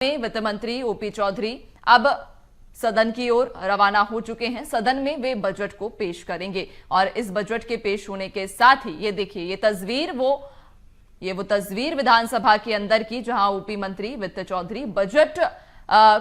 में वित्त मंत्री ओपी चौधरी अब सदन की ओर रवाना हो चुके हैं। सदन में वे बजट को पेश करेंगे और इस बजट के पेश होने के साथ ही ये देखिए ये वो तस्वीर विधानसभा के अंदर की, जहां ओपी मंत्री वित्त चौधरी बजट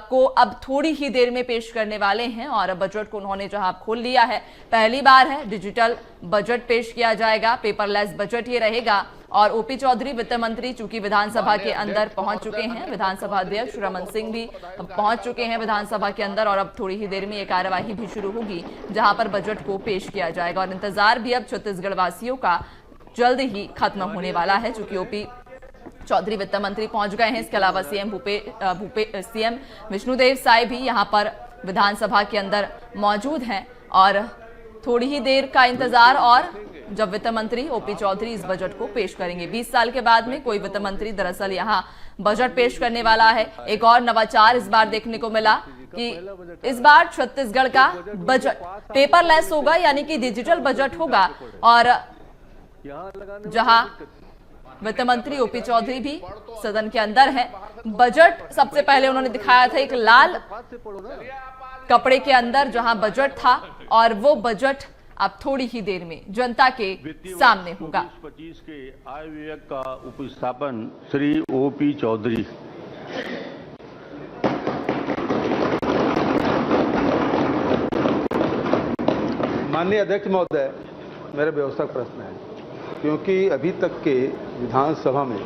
को अब थोड़ी ही देर में पेश करने वाले हैं और बजट को उन्होंने जहां खोल लिया है। पहली बार है डिजिटल बजट पेश किया जाएगा, पेपरलेस बजट ये रहेगा। और ओपी चौधरी वित्त मंत्री चूंकि विधानसभा के अंदर पहुंच चुके हैं, विधानसभा अध्यक्ष रमन सिंह भी पहुंच चुके हैं विधानसभा के अंदर और अब थोड़ी ही देर में ये कार्यवाही भी शुरू होगी जहां पर बजट को पेश किया जाएगा। और इंतजार भी अब छत्तीसगढ़ वासियों का जल्द ही खत्म होने वाला है, चूंकि ओपी चौधरी वित्त मंत्री पहुंच गए हैं। इसके अलावा सीएम विष्णुदेव साय भी यहां पर विधानसभा के अंदर मौजूद हैं और थोड़ी ही देर का इंतजार और जब वित्त मंत्री ओपी चौधरी इस बजट को पेश करेंगे। 20 साल के बाद में कोई वित्त मंत्री दरअसल यहां बजट पेश करने वाला है। एक और नवाचार इस बार देखने को मिला कि इस बार छत्तीसगढ़ का बजट पेपरलेस होगा, यानी कि डिजिटल बजट होगा। और जहां वित्त मंत्री ओपी चौधरी भी सदन के अंदर है, बजट सबसे पहले उन्होंने दिखाया था एक लाल कपड़े के अंदर जहां बजट था और वो बजट अब थोड़ी ही देर में जनता के सामने होगा। 2025 के आय व्यय का उपस्थापन श्री ओपी चौधरी। माननीय अध्यक्ष महोदय, मेरा व्यवस्थक प्रश्न है, क्योंकि अभी तक के विधानसभा में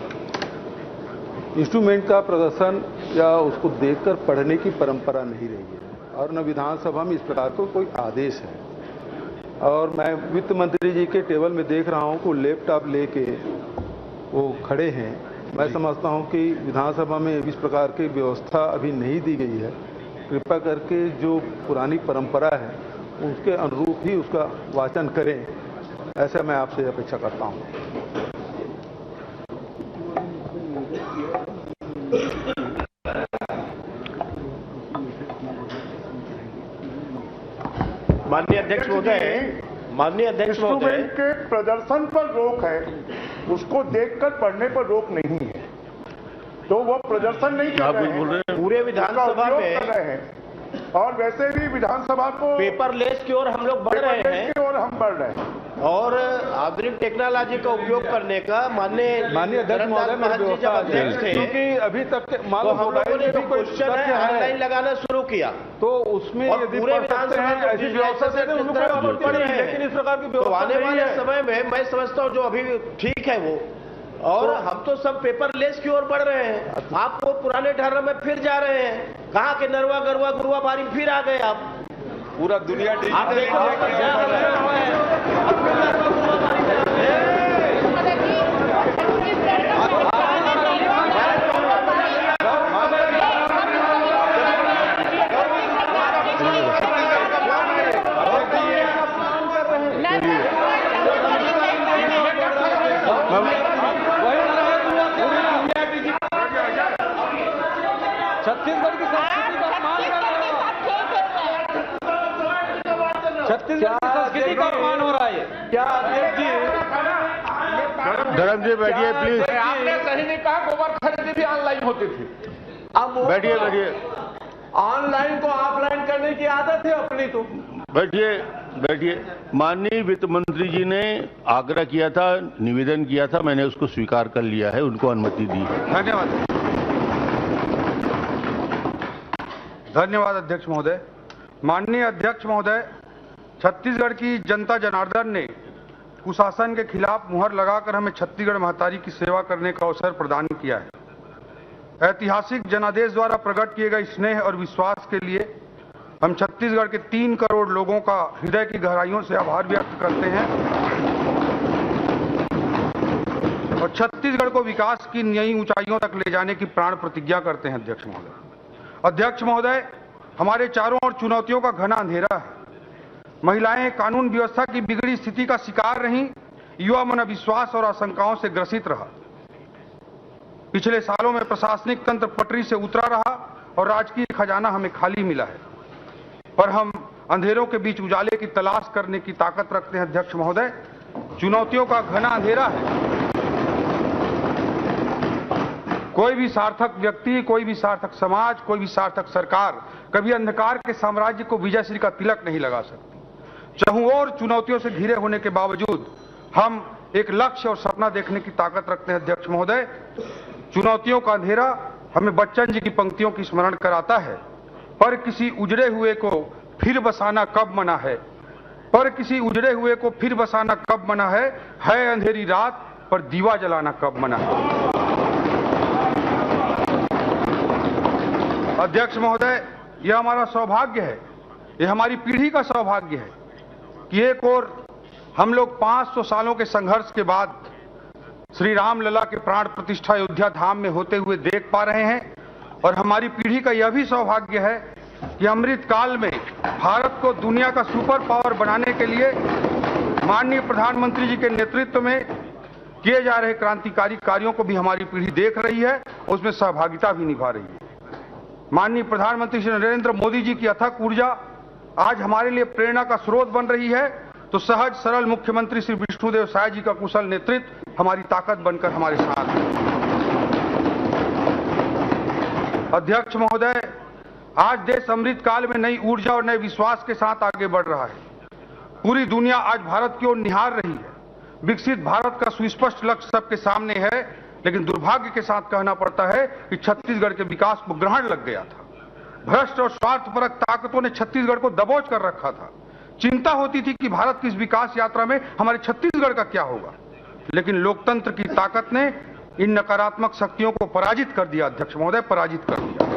इंस्ट्रूमेंट का प्रदर्शन या उसको देखकर पढ़ने की परंपरा नहीं रही है और न विधानसभा में इस प्रकार का कोई आदेश है। और मैं वित्त मंत्री जी के टेबल में देख रहा हूं कि लैपटॉप लेके वो खड़े हैं। मैं समझता हूं कि विधानसभा में इस प्रकार की व्यवस्था अभी नहीं दी गई है। कृपया करके जो पुरानी परंपरा है उसके अनुरूप ही उसका वाचन करें, ऐसा मैं आपसे अपेक्षा करता हूं। माननीय अध्यक्ष महोदय, इंस्ट्रूमेंट के प्रदर्शन पर रोक है, उसको देखकर पढ़ने पर रोक नहीं है। तो वो प्रदर्शन नहीं कर रहे हैं, पूरे विधानसभा में कर रहे हैं और वैसे भी विधानसभा को पेपरलेस की ओर हम लोग बढ़ रहे हैं और हम बढ़ रहे हैं और आधुनिक टेक्नोलॉजी का उपयोग करने का माननीय अध्यक्ष महोदय जब अध्यक्ष थे, क्योंकि अभी तक तो हम लोगों ने जो क्वेश्चन है ऑनलाइन लगाना शुरू किया तो उसमें यदि पूरे विधानसभा ऐसी व्यवस्था से लेकिन इस प्रकार की व्यवस्था आने वाले समय में मैं समझता हूँ जो अभी ठीक है वो, और हम तो सब पेपरलेस की ओर बढ़ रहे हैं। आप तो पुराने ढर्रे में फिर जा रहे हैं। कहाँ के नरवा गरवा गुरुआ बारी फिर आ गए आप। पूरा दुनिया छत्तीसगढ़ की संस्कृति का अपमान कर रहे हो। छत्तीसगढ़ की संस्कृति का अपमान हो रहा है क्या अध्यक्ष जी? धर्म जी बैठिए प्लीज। आपने सही नहीं कहा, गोबर खरीदी भी ऑनलाइन होती थी। अब बैठिए ऑनलाइन को ऑफलाइन करने की आदत है अपनी। तो बैठिए। माननीय वित्त मंत्री जी ने आग्रह किया था, निवेदन किया था, मैंने उसको स्वीकार कर लिया है, उनको अनुमति दी। धन्यवाद अध्यक्ष महोदय। माननीय अध्यक्ष महोदय, छत्तीसगढ़ की जनता जनार्दन ने कुशासन के खिलाफ मुहर लगाकर हमें छत्तीसगढ़ महतारी की सेवा करने का अवसर प्रदान किया है। ऐतिहासिक जनादेश द्वारा प्रकट किए गए स्नेह और विश्वास के लिए हम छत्तीसगढ़ के 3 करोड़ लोगों का हृदय की गहराइयों से आभार व्यक्त करते हैं और छत्तीसगढ़ को विकास की नई ऊंचाइयों तक ले जाने की प्राण प्रतिज्ञा करते हैं। अध्यक्ष महोदय, हमारे चारों ओर चुनौतियों का घना अंधेरा है। महिलाएं कानून व्यवस्था की बिगड़ी स्थिति का शिकार रहीं, युवा मन अविश्वास और आशंकाओं से ग्रसित रहा। पिछले सालों में प्रशासनिक तंत्र पटरी से उतरा रहा और राजकीय खजाना हमें खाली मिला है, पर हम अंधेरों के बीच उजाले की तलाश करने की ताकत रखते हैं। अध्यक्ष महोदय, चुनौतियों का घना अंधेरा है कोई भी सार्थक व्यक्ति, कोई भी सार्थक समाज, कोई भी सार्थक सरकार कभी अंधकार के साम्राज्य को विजयश्री का तिलक नहीं लगा सकती। चारों ओर चुनौतियों से घिरे होने के बावजूद हम एक लक्ष्य और सपना देखने की ताकत रखते हैं। अध्यक्ष महोदय, चुनौतियों का अंधेरा हमें बच्चन जी की पंक्तियों की स्मरण कराता है, पर किसी उजड़े हुए को फिर बसाना कब मना है, पर किसी उजड़े हुए को फिर बसाना कब मना है अंधेरी रात पर दीवा जलाना कब मना है। अध्यक्ष महोदय, यह हमारा सौभाग्य है, यह हमारी पीढ़ी का सौभाग्य है कि एक ओर हम लोग 500 सालों के संघर्ष के बाद श्री राम लला के प्राण प्रतिष्ठा अयोध्या धाम में होते हुए देख पा रहे हैं, और हमारी पीढ़ी का यह भी सौभाग्य है कि अमृत काल में भारत को दुनिया का सुपर पावर बनाने के लिए माननीय प्रधानमंत्री जी के नेतृत्व में किए जा रहे क्रांतिकारी कार्यों को भी हमारी पीढ़ी देख रही है, उसमें सहभागिता भी निभा रही है। माननीय प्रधानमंत्री श्री नरेंद्र मोदी जी की अथक ऊर्जा आज हमारे लिए प्रेरणा का स्रोत बन रही है, तो सहज सरल मुख्यमंत्री श्री विष्णुदेव साय जी का कुशल नेतृत्व हमारी ताकत बनकर हमारे साथ है। अध्यक्ष महोदय, आज देश अमृत काल में नई ऊर्जा और नए विश्वास के साथ आगे बढ़ रहा है। पूरी दुनिया आज भारत की ओर निहार रही है। विकसित भारत का सुस्पष्ट लक्ष्य सबके सामने है, लेकिन दुर्भाग्य के साथ कहना पड़ता है कि छत्तीसगढ़ के विकास को ग्रहण लग गया था। भ्रष्ट और स्वार्थपरक ताकतों ने छत्तीसगढ़ को दबोच कर रखा था। चिंता होती थी कि भारत की इस विकास यात्रा में हमारे छत्तीसगढ़ का क्या होगा, लेकिन लोकतंत्र की ताकत ने इन नकारात्मक शक्तियों को पराजित कर दिया। अध्यक्ष महोदय, पराजित कर दिया।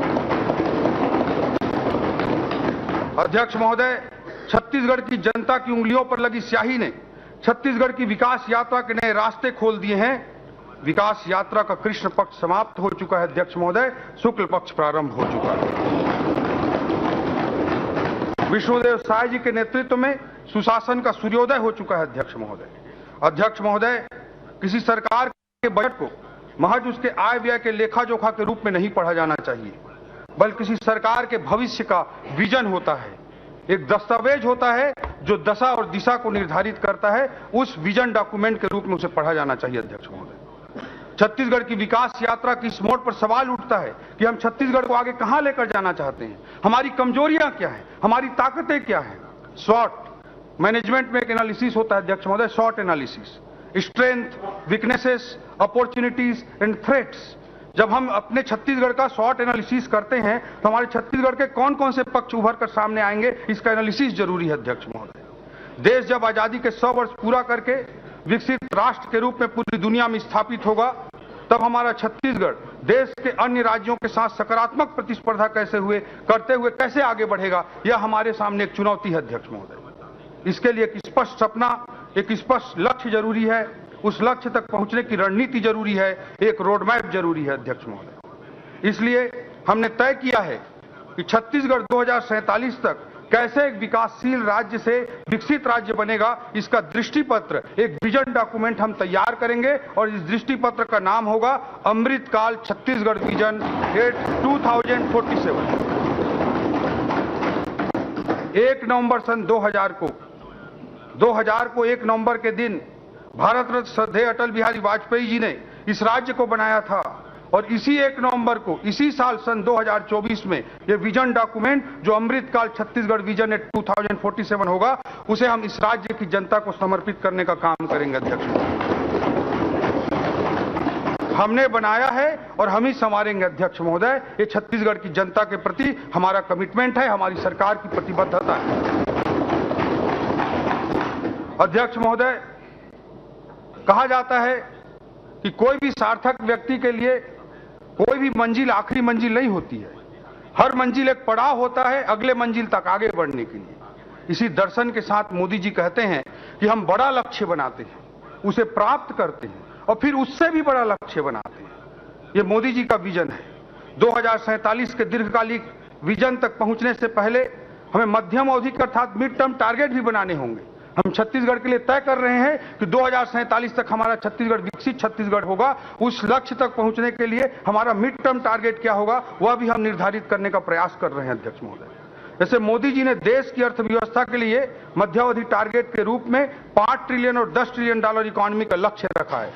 अध्यक्ष महोदय, छत्तीसगढ़ की जनता की उंगलियों पर लगी स्याही ने छत्तीसगढ़ की विकास यात्रा के नए रास्ते खोल दिए हैं। विकास यात्रा का कृष्ण पक्ष समाप्त हो चुका है। अध्यक्ष महोदय, शुक्ल पक्ष प्रारंभ हो चुका है। विष्णुदेव साय जी के नेतृत्व में सुशासन का सूर्योदय हो चुका है। अध्यक्ष महोदय, किसी सरकार के बजट को महज उसके आय व्यय के लेखा जोखा के रूप में नहीं पढ़ा जाना चाहिए, बल्कि किसी सरकार के भविष्य का विजन होता है, एक दस्तावेज होता है जो दशा और दिशा को निर्धारित करता है। उस विजन डॉक्यूमेंट के रूप में उसे पढ़ा जाना चाहिए। अध्यक्ष महोदय, छत्तीसगढ़ की विकास यात्रा की इस मोड़ पर सवाल उठता है कि हम छत्तीसगढ़ को आगे कहां लेकर जाना चाहते हैं, हमारी कमजोरियां क्या हैं, हमारी ताकतें क्या हैं। शॉर्ट मैनेजमेंट में एक एनालिसिस होता है। अध्यक्ष महोदय, short analysis, strength, weaknesses, opportunities and threats. जब हम अपने छत्तीसगढ़ का शॉर्ट एनालिसिस करते हैं तो हमारे छत्तीसगढ़ के कौन कौन से पक्ष उभर कर सामने आएंगे, इसका एनालिसिस जरूरी है। अध्यक्ष महोदय, देश जब आजादी के 100 वर्ष पूरा करके विकसित राष्ट्र के रूप में पूरी दुनिया में स्थापित होगा, तब हमारा छत्तीसगढ़ देश के अन्य राज्यों के साथ सकारात्मक प्रतिस्पर्धा करते हुए कैसे आगे बढ़ेगा, यह हमारे सामने एक चुनौती है। अध्यक्ष महोदय, इसके लिए एक स्पष्ट सपना, एक स्पष्ट लक्ष्य जरूरी है, उस लक्ष्य तक पहुंचने की रणनीति जरूरी है, एक रोड मैप जरूरी है। अध्यक्ष महोदय, इसलिए हमने तय किया है कि छत्तीसगढ़ 2047 तक कैसे एक विकासशील राज्य से विकसित राज्य बनेगा, इसका दृष्टिपत्र, एक विजन डॉक्यूमेंट हम तैयार करेंगे, और इस दृष्टिपत्र का नाम होगा अमृतकाल छत्तीसगढ़ विजन 2047। 1 नवंबर सन 2000 को 1 नवंबर के दिन भारत रत्न श्रद्धेय अटल बिहारी वाजपेयी जी ने इस राज्य को बनाया था, और इसी 1 नवंबर को इसी साल सन 2024 में यह विजन डॉक्यूमेंट जो अमृतकाल छत्तीसगढ़ विजन 2047 होगा, उसे हम इस राज्य की जनता को समर्पित करने का काम करेंगे। अध्यक्ष, हमने बनाया है और हम ही संवारेंगे। अध्यक्ष महोदय, ये छत्तीसगढ़ की जनता के प्रति हमारा कमिटमेंट है, हमारी सरकार की प्रतिबद्धता है। अध्यक्ष महोदय, कहा जाता है कि कोई भी सार्थक व्यक्ति के लिए कोई भी मंजिल आखिरी मंजिल नहीं होती है, हर मंजिल एक पड़ाव होता है अगले मंजिल तक आगे बढ़ने के लिए। इसी दर्शन के साथ मोदी जी कहते हैं कि हम बड़ा लक्ष्य बनाते हैं, उसे प्राप्त करते हैं और फिर उससे भी बड़ा लक्ष्य बनाते हैं। ये मोदी जी का विजन है। 2047 के दीर्घकालिक विजन तक पहुंचने से पहले हमें मध्यम अवधि अर्थात मिड टर्म टारगेट भी बनाने होंगे। हम छत्तीसगढ़ के लिए तय कर रहे हैं कि 2047 तक हमारा छत्तीसगढ़ विकसित छत्तीसगढ़ होगा। उस लक्ष्य तक पहुंचने के लिए हमारा मिड टर्म टारगेट क्या होगा, वह भी हम निर्धारित करने का प्रयास कर रहे हैं। अध्यक्ष महोदय, जैसे मोदी जी ने देश की अर्थव्यवस्था के लिए मध्यावधि टारगेट के रूप में 5 ट्रिलियन और $10 ट्रिलियन इकोनॉमी का लक्ष्य रखा है,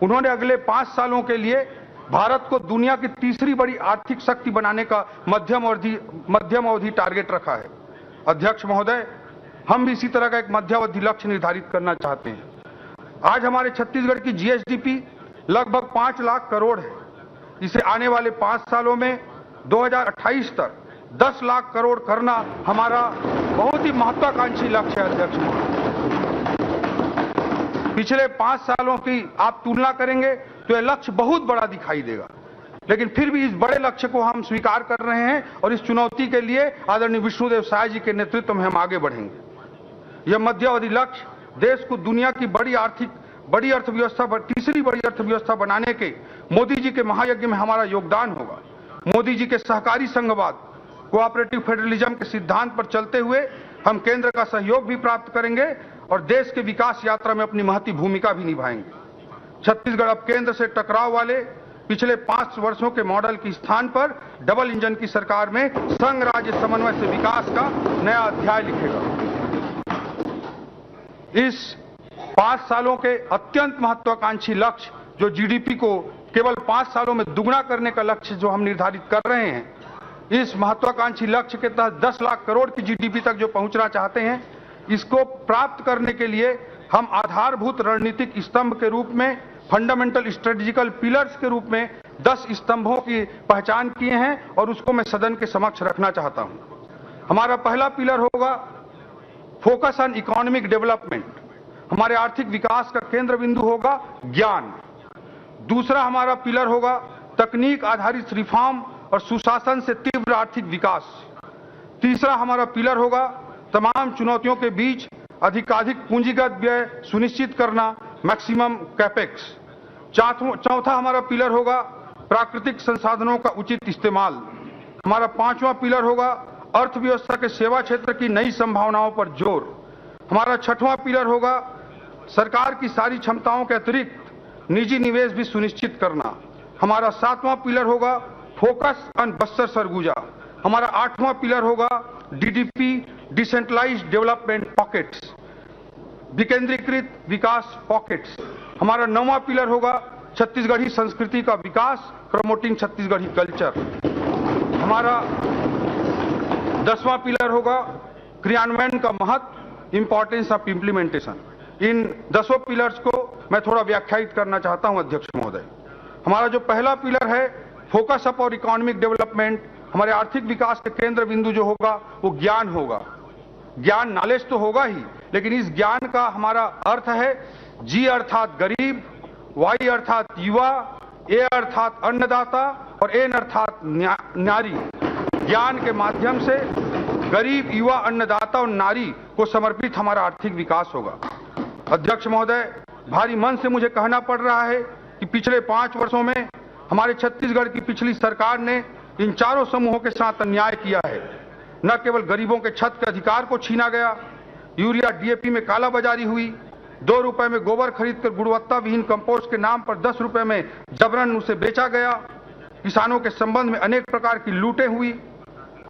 उन्होंने अगले 5 सालों के लिए भारत को दुनिया की तीसरी बड़ी आर्थिक शक्ति बनाने का मध्यम अवधि टारगेट रखा है। अध्यक्ष महोदय, हम भी इसी तरह का एक मध्यावधि लक्ष्य निर्धारित करना चाहते हैं। आज हमारे छत्तीसगढ़ की जीएसडीपी लगभग 5 लाख करोड़ है। इसे आने वाले 5 सालों में 2028 तक 10 लाख करोड़ करना हमारा बहुत ही महत्वाकांक्षी लक्ष्य है। अध्यक्ष महोदय, पिछले 5 सालों की आप तुलना करेंगे तो यह लक्ष्य बहुत बड़ा दिखाई देगा, लेकिन फिर भी इस बड़े लक्ष्य को हम स्वीकार कर रहे हैं और इस चुनौती के लिए आदरणीय विष्णुदेव साय जी के नेतृत्व में हम आगे बढ़ेंगे। यह मध्यावधि लक्ष्य देश को दुनिया की तीसरी बड़ी अर्थव्यवस्था बनाने के मोदी जी के महायज्ञ में हमारा योगदान होगा। मोदी जी के सहकारी संघवाद, कोऑपरेटिव फेडरलिज्म के सिद्धांत पर चलते हुए हम केंद्र का सहयोग भी प्राप्त करेंगे और देश के विकास यात्रा में अपनी महती भूमिका भी निभाएंगे। छत्तीसगढ़ अब केंद्र से टकराव वाले पिछले 5 वर्षों के मॉडल के स्थान पर डबल इंजन की सरकार में संघ राज्य समन्वय से विकास का नया अध्याय लिखेगा। इस 5 सालों के अत्यंत महत्वाकांक्षी लक्ष्य, जो जीडीपी को केवल 5 सालों में दुगना करने का लक्ष्य जो हम निर्धारित कर रहे हैं, इस महत्वाकांक्षी लक्ष्य के तहत 10 लाख करोड़ की जीडीपी तक जो पहुंचना चाहते हैं, इसको प्राप्त करने के लिए हम आधारभूत रणनीतिक स्तंभ के रूप में, फंडामेंटल स्ट्रेटेजिकल पिलर्स के रूप में 10 स्तंभों की पहचान किए हैं और उसको मैं सदन के समक्ष रखना चाहता हूं। हमारा पहला पिलर होगा फोकस ऑन इकोनॉमिक डेवलपमेंट। हमारे आर्थिक विकास का केंद्र बिंदु होगा ज्ञान। दूसरा हमारा पिलर होगा तकनीक आधारित रिफॉर्म और सुशासन से तीव्र आर्थिक विकास। तीसरा हमारा पिलर होगा तमाम चुनौतियों के बीच अधिकाधिक पूंजीगत व्यय सुनिश्चित करना, मैक्सिमम कैपेक्स। चौथा हमारा पिलर होगा प्राकृतिक संसाधनों का उचित इस्तेमाल। हमारा 5वां पिलर होगा अर्थव्यवस्था के सेवा क्षेत्र की नई संभावनाओं पर जोर। हमारा 6वां पिलर होगा सरकार की सारी क्षमताओं के अतिरिक्त निजी निवेश भी सुनिश्चित करना। हमारा 7वां पिलर होगा फोकस ऑन बस्तर सरगुजा। हमारा 8वां पिलर होगा डीडीपी डिसेंट्रलाइज्ड डेवलपमेंट पॉकेट्स, विकेंद्रीकृत विकास पॉकेट्स। हमारा 9वां पिलर होगा छत्तीसगढ़ी संस्कृति का विकास, प्रमोटिंग छत्तीसगढ़ी कल्चर। हमारा 10वां पिलर होगा क्रियान्वयन का महत्व, importance of implementation. In 10 pillars को मैं थोड़ा व्याख्यायित करना चाहता हूं अध्यक्ष महोदय। हमारा जो पहला पिलर है फोकस अप और इकोनॉमिक डेवलपमेंट, हमारे आर्थिक विकास के केंद्र बिंदु जो होगा वो ज्ञान होगा। ज्ञान नॉलेज तो होगा ही, लेकिन इस ज्ञान का हमारा अर्थ है जी अर्थात गरीब, वाई अर्थात युवा, ए अर्थात अन्नदाता और एन अर्थात नारी। ज्ञान के माध्यम से गरीब, युवा, अन्नदाता और नारी को समर्पित हमारा आर्थिक विकास होगा। अध्यक्ष महोदय, भारी मन से मुझे कहना पड़ रहा है कि पिछले 5 वर्षों में हमारे छत्तीसगढ़ की पिछली सरकार ने इन चारों समूहों के साथ अन्याय किया है। न केवल गरीबों के छत के अधिकार को छीना गया, यूरिया डीएपी में कालाबाजारी हुई, 2 रुपए में गोबर खरीदकर गुणवत्ता विहीन कंपोस्ट के नाम पर 10 रुपए में जबरन उसे बेचा गया। किसानों के संबंध में अनेक प्रकार की लूटें हुई।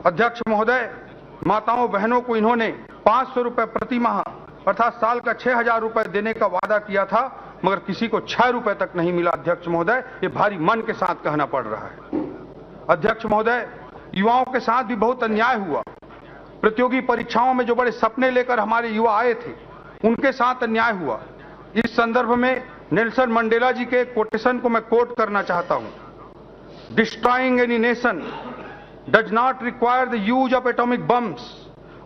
अध्यक्ष महोदय, माताओं बहनों को इन्होंने 500 रुपए प्रति माह अर्थात साल का 6,000 रुपए देने का वादा किया था, मगर किसी को 6 रुपए तक नहीं मिला। अध्यक्ष महोदय, ये भारी मन के साथ कहना पड़ रहा है। अध्यक्ष महोदय, युवाओं के साथ भी बहुत अन्याय हुआ। प्रतियोगी परीक्षाओं में जो बड़े सपने लेकर हमारे युवा आए थे, उनके साथ अन्याय हुआ। इस संदर्भ में नेल्सन मंडेला जी के कोटेशन को मैं कोट करना चाहता हूं। Destroying any nation does not require the use of atomic bombs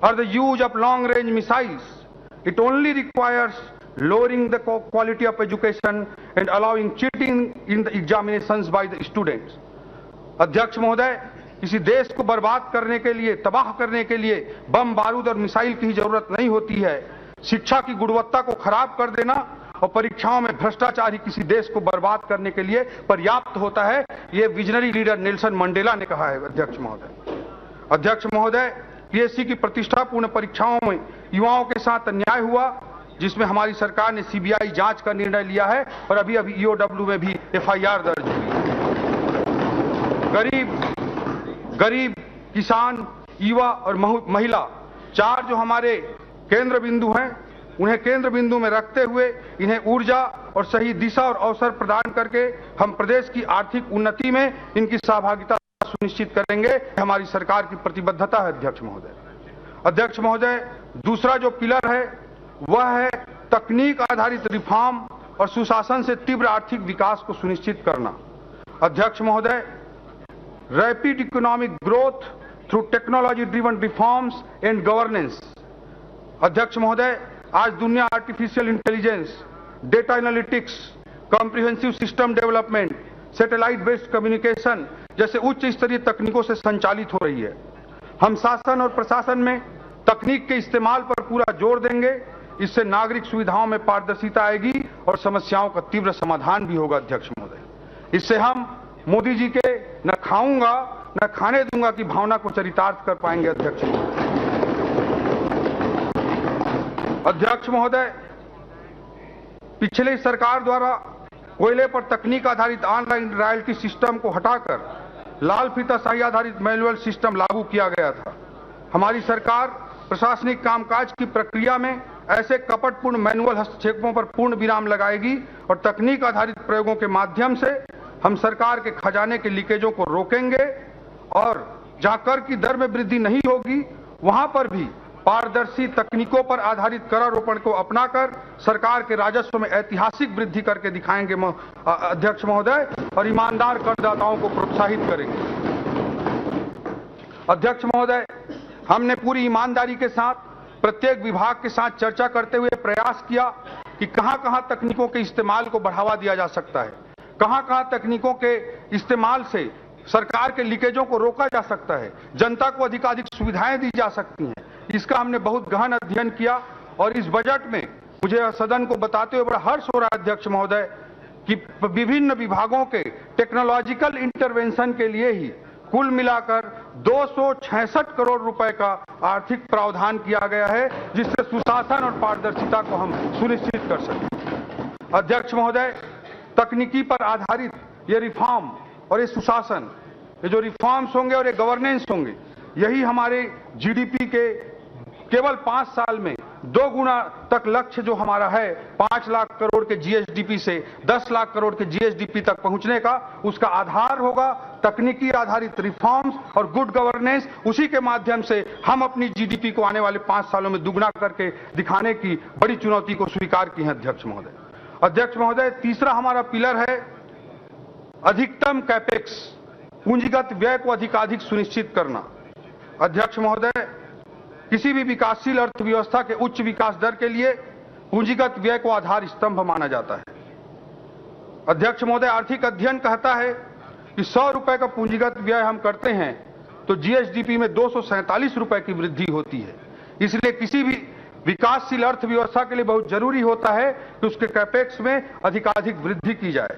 और the use of long range missiles, it only requires lowering the quality of education and allowing cheating in the examinations by the students। अध्यक्ष महोदय, किसी देश को बर्बाद करने के लिए, तबाह करने के लिए बम, बारूद और मिसाइल की जरूरत नहीं होती है। शिक्षा की गुणवत्ता को खराब कर देना और परीक्षाओं में भ्रष्टाचार ही किसी देश को बर्बाद करने के लिए पर्याप्त होता है। ये विजनरी लीडर नेल्सन मंडेला ने कहा है। अध्यक्ष महोदय, अध्यक्ष महोदय, पीएससी की प्रतिष्ठापूर्ण परीक्षाओं में युवाओं के साथ अन्याय हुआ, जिसमें हमारी सरकार ने सीबीआई जांच का निर्णय लिया है और अभी ईओडब्ल्यू में भी एफआईआर दर्ज हुई। गरीब, किसान, युवा और महिला, 4 जो हमारे केंद्र बिंदु हैं, उन्हें केंद्र बिंदु में रखते हुए इन्हें ऊर्जा और सही दिशा और अवसर प्रदान करके हम प्रदेश की आर्थिक उन्नति में इनकी सहभागिता सुनिश्चित करेंगे। हमारी सरकार की प्रतिबद्धता है अध्यक्ष महोदय। अध्यक्ष महोदय, दूसरा जो पिलर है वह है तकनीक आधारित रिफॉर्म और सुशासन से तीव्र आर्थिक विकास को सुनिश्चित करना। अध्यक्ष महोदय, rapid economic growth through technology driven reforms and governance. अध्यक्ष महोदय, आज दुनिया artificial intelligence, data analytics, comprehensive system development, satellite based communication जैसे उच्च स्तरीय तकनीकों से संचालित हो रही है। हम शासन और प्रशासन में तकनीक के इस्तेमाल पर पूरा जोर देंगे। इससे नागरिक सुविधाओं में पारदर्शिता आएगी और समस्याओं का तीव्र समाधान भी होगा। अध्यक्ष महोदय, इससे हम मोदी जी के न खाऊंगा न खाने दूंगा की भावना को चरितार्थ कर पाएंगे। अध्यक्ष महोदय, अध्यक्ष महोदय, पिछली सरकार द्वारा कोयले पर तकनीक आधारित ऑनलाइन रॉयल्टी सिस्टम को हटाकर लाल फीताशाही आधारित मैनुअल सिस्टम लागू किया गया था। हमारी सरकार प्रशासनिक कामकाज की प्रक्रिया में ऐसे कपटपूर्ण मैनुअल हस्तक्षेपों पर पूर्ण विराम लगाएगी और तकनीक आधारित प्रयोगों के माध्यम से हम सरकार के खजाने के लीकेजों को रोकेंगे और जहां कर की दर में वृद्धि नहीं होगी वहां पर भी पारदर्शी तकनीकों पर आधारित करारोपण को अपनाकर सरकार के राजस्व में ऐतिहासिक वृद्धि करके दिखाएंगे अध्यक्ष महोदय, और ईमानदार करदाताओं को प्रोत्साहित करेंगे। अध्यक्ष महोदय, हमने पूरी ईमानदारी के साथ प्रत्येक विभाग के साथ चर्चा करते हुए प्रयास किया कि कहां-कहां तकनीकों के इस्तेमाल को बढ़ावा दिया जा सकता है, कहां-कहां तकनीकों के इस्तेमाल से सरकार के लीकेजों को रोका जा सकता है, जनता को अधिकाधिक सुविधाएं दी जा सकती हैं। इसका हमने बहुत गहन अध्ययन किया और इस बजट में मुझे सदन को बताते हुए बड़ा हर्ष हो रहा है अध्यक्ष महोदय कि विभिन्न विभागों के टेक्नोलॉजिकल इंटरवेंशन के लिए ही कुल मिलाकर 266 करोड़ रुपए का आर्थिक प्रावधान किया गया है, जिससे सुशासन और पारदर्शिता को हम सुनिश्चित कर सकें। अध्यक्ष महोदय, तकनीकी पर आधारित ये रिफॉर्म और ये सुशासन, ये जो रिफॉर्म्स होंगे और ये गवर्नेंस होंगे, यही हमारे जीडीपी के केवल 5 साल में 2 गुना तक लक्ष्य जो हमारा है 5 लाख करोड़ के जीएसडीपी से 10 लाख करोड़ के जीएसडीपी तक पहुंचने का, उसका आधार होगा तकनीकी आधारित रिफॉर्म्स और गुड गवर्नेंस। उसी के माध्यम से हम अपनी जीडीपी को आने वाले 5 सालों में दुगना करके दिखाने की बड़ी चुनौती को स्वीकार की है अध्यक्ष महोदय। अध्यक्ष महोदय, तीसरा हमारा पिलर है अधिकतम कैपेक्स, पूंजीगत व्यय को अधिकाधिक सुनिश्चित करना। अध्यक्ष महोदय, किसी भी विकासशील अर्थव्यवस्था के उच्च विकास दर के लिए पूंजीगत व्यय को आधार स्तंभ माना जाता है। अध्यक्ष महोदय, आर्थिक अध्ययन कहता है कि 100 रुपए का पूंजीगत व्यय हम करते हैं तो जीएसडीपी में 247 रुपए की वृद्धि होती है। इसलिए किसी भी विकासशील अर्थव्यवस्था के लिए बहुत जरूरी होता है कि उसके कैपेक्स में अधिकाधिक वृद्धि की जाए।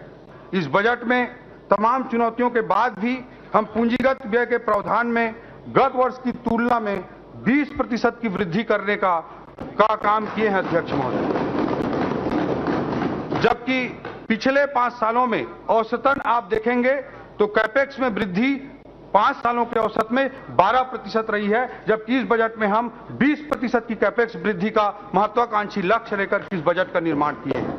इस बजट में तमाम चुनौतियों के बाद भी हम पूंजीगत व्यय के प्रावधान में गत वर्ष की तुलना में 20% की वृद्धि करने का काम किए हैं अध्यक्ष महोदय, जबकि पिछले 5 सालों में औसतन आप देखेंगे तो कैपेक्स में वृद्धि 5 सालों के औसत में 12% रही है, जबकि इस बजट में हम 20% की कैपेक्स वृद्धि का महत्वाकांक्षी लक्ष्य लेकर इस बजट का निर्माण किए हैं।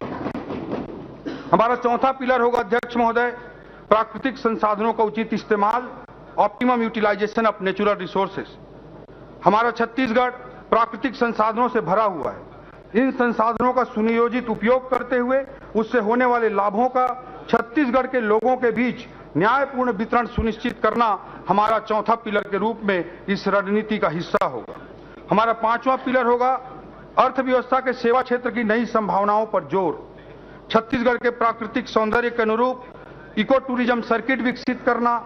हमारा चौथा पिलर होगा अध्यक्ष महोदय, प्राकृतिक संसाधनों का उचित इस्तेमाल, optimum utilization of natural resources. हमारा छत्तीसगढ़ प्राकृतिक संसाधनों से भरा हुआ है। इन संसाधनों का सुनियोजित उपयोग करते हुए उससे होने वाले लाभों का छत्तीसगढ़ के लोगों के बीच न्यायपूर्ण वितरण सुनिश्चित करना हमारा चौथा पिलर के रूप में इस रणनीति का हिस्सा होगा। हमारा 5वां पिलर होगा अर्थव्यवस्था के सेवा क्षेत्र की नई संभावनाओं पर जोर। छत्तीसगढ़ के प्राकृतिक सौंदर्य के अनुरूप इको टूरिज्म सर्किट विकसित करना,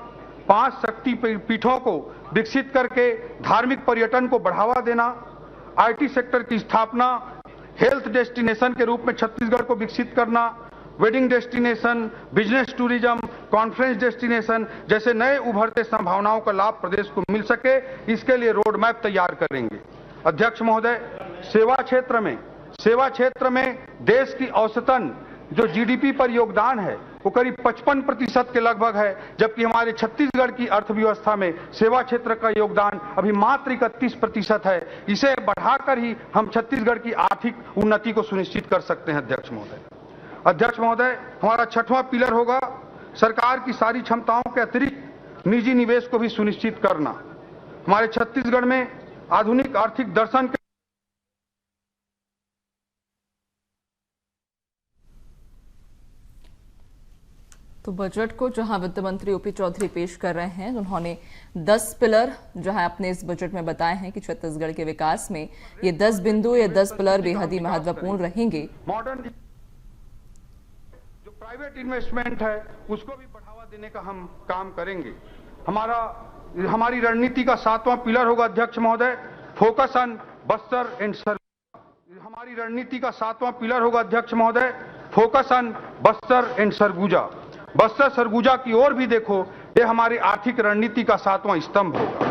5 शक्ति पीठों को विकसित करके धार्मिक पर्यटन को बढ़ावा देना, आईटी सेक्टर की स्थापना, हेल्थ डेस्टिनेशन के रूप में छत्तीसगढ़ को विकसित करना, wedding destination, business tourism, conference destination जैसे नए उभरते संभावनाओं का लाभ प्रदेश को मिल सके, इसके लिए रोड मैप तैयार करेंगे। अध्यक्ष महोदय, सेवा क्षेत्र में देश की औसतन जो जीडीपी पर योगदान है वो करीब 55% के लगभग है, जबकि हमारे छत्तीसगढ़ की अर्थव्यवस्था में सेवा क्षेत्र का योगदान अभी मात्र 31% है। इसे बढ़ाकर ही हम छत्तीसगढ़ की आर्थिक उन्नति को सुनिश्चित कर सकते हैं अध्यक्ष महोदय। अध्यक्ष महोदय, हमारा 6वां पिलर होगा सरकार की सारी क्षमताओं के अतिरिक्त निजी निवेश को भी सुनिश्चित करना। हमारे छत्तीसगढ़ में आधुनिक आर्थिक दर्शन के तो बजट को जहां वित्त मंत्री ओपी चौधरी पेश कर रहे हैं, उन्होंने 10 पिलर जहां अपने इस बजट में बताए हैं कि छत्तीसगढ़ के विकास में ये 10 बिंदु, ये 10 पिलर बेहद ही महत्वपूर्ण रहेंगे। मॉडर्न जो प्राइवेट इन्वेस्टमेंट है उसको भी बढ़ावा देने का हम काम करेंगे। हमारी रणनीति का 7वां पिलर होगा अध्यक्ष महोदय, focus on Bastar and Surguja. हमारी रणनीति का 7वां पिलर होगा अध्यक्ष महोदय, focus on Bastar and Surguja. Bastar Surguja की ओर भी देखो, ये हमारी आर्थिक रणनीति का 7वां स्तंभ होगा।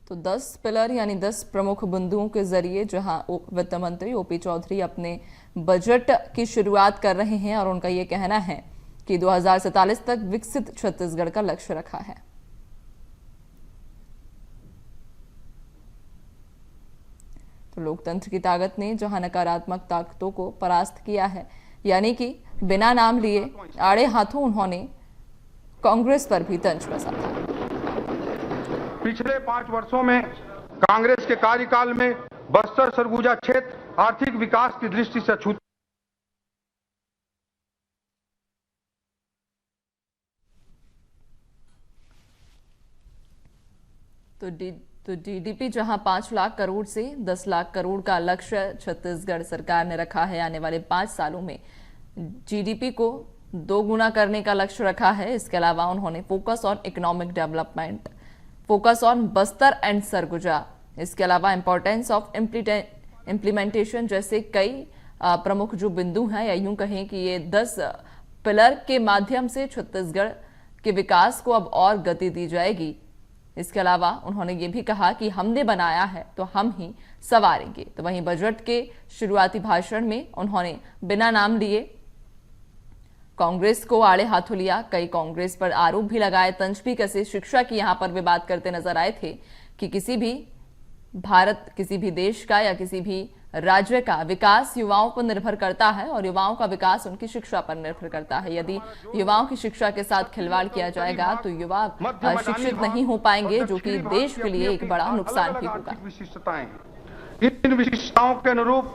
तो 10 पिलर यानी 10 प्रमुख बिंदुओं के जरिए जहां वित्त मंत्री ओपी चौधरी अपने बजट की शुरुआत कर रहे हैं और उनका ये कहना है कि 2047 तक विकसित छत्तीसगढ़ का लक्ष्य रखा है। तो लोकतंत्र की ताकत ने जहां नकारात्मक ताकतों को परास्त किया है, यानी कि बिना नाम लिए आड़े हाथों उन्होंने कांग्रेस पर भी तंज कसा था। पिछले 5 वर्षों में कांग्रेस के कार्यकाल में बस्तर सरगुजा क्षेत्र आर्थिक विकास की दृष्टि से अछूत। तो जीडीपी जहां 5 लाख करोड़ से 10 लाख करोड़ का लक्ष्य छत्तीसगढ़ सरकार ने रखा है, आने वाले 5 सालों में जीडीपी को 2 गुना करने का लक्ष्य रखा है। इसके अलावा उन्होंने focus on economic development, focus on Bastar and Surguja, इसके अलावा इंपॉर्टेंस ऑफ इम्प्लीमेंटेशन जैसे कई प्रमुख जो बिंदु हैं, या यूं कहें कि ये 10 पिलर के माध्यम से छत्तीसगढ़ के विकास को अब और गति दी जाएगी। इसके अलावा उन्होंने ये भी कहा कि हमने बनाया है तो हम ही संवारेंगे। तो वहीं बजट के शुरुआती भाषण में उन्होंने बिना नाम लिए कांग्रेस को आड़े हाथों लिया, कई कांग्रेस पर आरोप भी लगाए, तंज भी कसे। शिक्षा की यहां पर वे बात करते नजर आए थे कि किसी भी देश का या किसी भी राज्य का विकास युवाओं पर निर्भर करता है और युवाओं का विकास उनकी शिक्षा पर निर्भर करता है। यदि युवाओं की शिक्षा के साथ खिलवाड़ किया जाएगा तो युवा शिक्षित नहीं हो पाएंगे, जो कि देश के लिए एक बड़ा नुकसान भी होगा। इन विशिष्टताओं के अनुरूप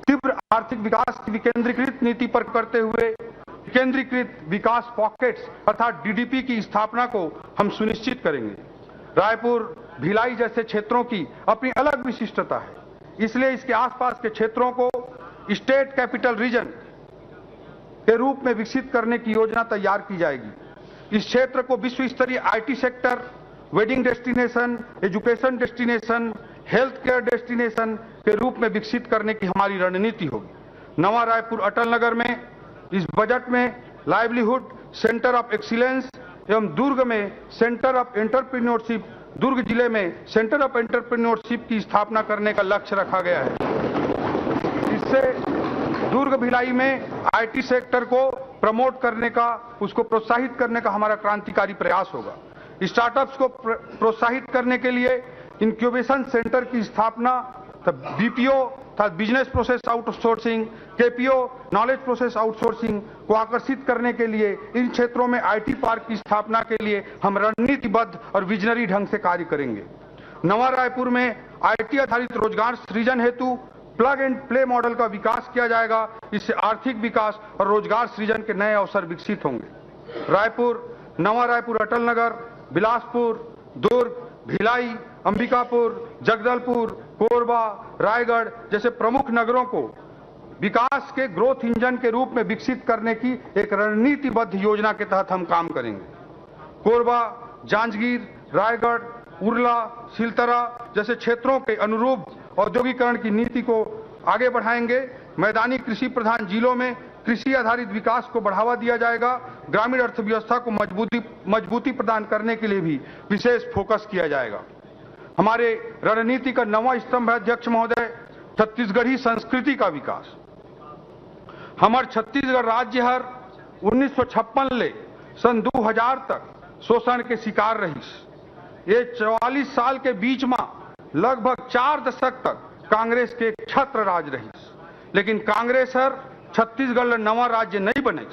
तीव्र आर्थिक विकास की विकेंद्रीकृत नीति पर करते हुए विकेंद्रीकृत विकास पॉकेट्स अर्थात डीडीपी की स्थापना को हम सुनिश्चित करेंगे। रायपुर, भिलाई जैसे क्षेत्रों की अपनी अलग विशिष्टता है, इसलिए इसके आसपास के क्षेत्रों को स्टेट कैपिटल रीजन के रूप में विकसित करने की योजना तैयार की जाएगी। इस क्षेत्र को विश्व स्तरीय IT sector, wedding destination, education destination, health care destination के रूप में विकसित करने की हमारी रणनीति होगी। नवा रायपुर अटल नगर में इस बजट में लाइवलीहुड सेंटर ऑफ एक्सीलेंस एवं दुर्ग में सेंटर ऑफ एंटरप्रेन्योरशिप, दुर्ग जिले में सेंटर ऑफ एंटरप्रेन्योरशिप की स्थापना करने का लक्ष्य रखा गया है। इससे दुर्ग भिलाई में आईटी सेक्टर को प्रमोट करने का, उसको प्रोत्साहित करने का हमारा क्रांतिकारी प्रयास होगा। स्टार्टअप्स को प्रोत्साहित करने के लिए इंक्यूबेशन सेंटर की स्थापना, BPO business process outsourcing, KPO knowledge process outsourcing को आकर्षित करने के लिए इन क्षेत्रों में आईटी पार्क की स्थापना के लिए हम रणनीतिबद्ध और विजनरी ढंग से कार्य करेंगे। नवा रायपुर में आईटी आधारित रोजगार सृजन हेतु प्लग एंड प्ले मॉडल का विकास किया जाएगा। इससे आर्थिक विकास और रोजगार सृजन के नए अवसर विकसित होंगे। रायपुर, नवा रायपुर अटल नगर, बिलासपुर, दुर्ग, भिलाई, अंबिकापुर, जगदलपुर, कोरबा, रायगढ़ जैसे प्रमुख नगरों को विकास के ग्रोथ इंजन के रूप में विकसित करने की एक रणनीतिबद्ध योजना के तहत हम काम करेंगे। कोरबा, जांजगीर, रायगढ़, उरला, सिलतरा जैसे क्षेत्रों के अनुरूप औद्योगिकरण की नीति को आगे बढ़ाएंगे। मैदानी कृषि प्रधान जिलों में कृषि आधारित विकास को बढ़ावा दिया जाएगा। ग्रामीण अर्थव्यवस्था को मजबूती प्रदान करने के लिए भी विशेष फोकस किया जाएगा। हमारे रणनीति का 9वां स्तंभ है अध्यक्ष महोदय, छत्तीसगढ़ी संस्कृति का विकास। हमार छत्तीसगढ़ राज्य हर 1956 ले सन 2000 तक शोषण के शिकार रही। ये 44 साल के बीच में लगभग 4 दशक तक कांग्रेस के छत्र राज रही, लेकिन कांग्रेस छत्तीसगढ़ नवा राज्य नहीं बने।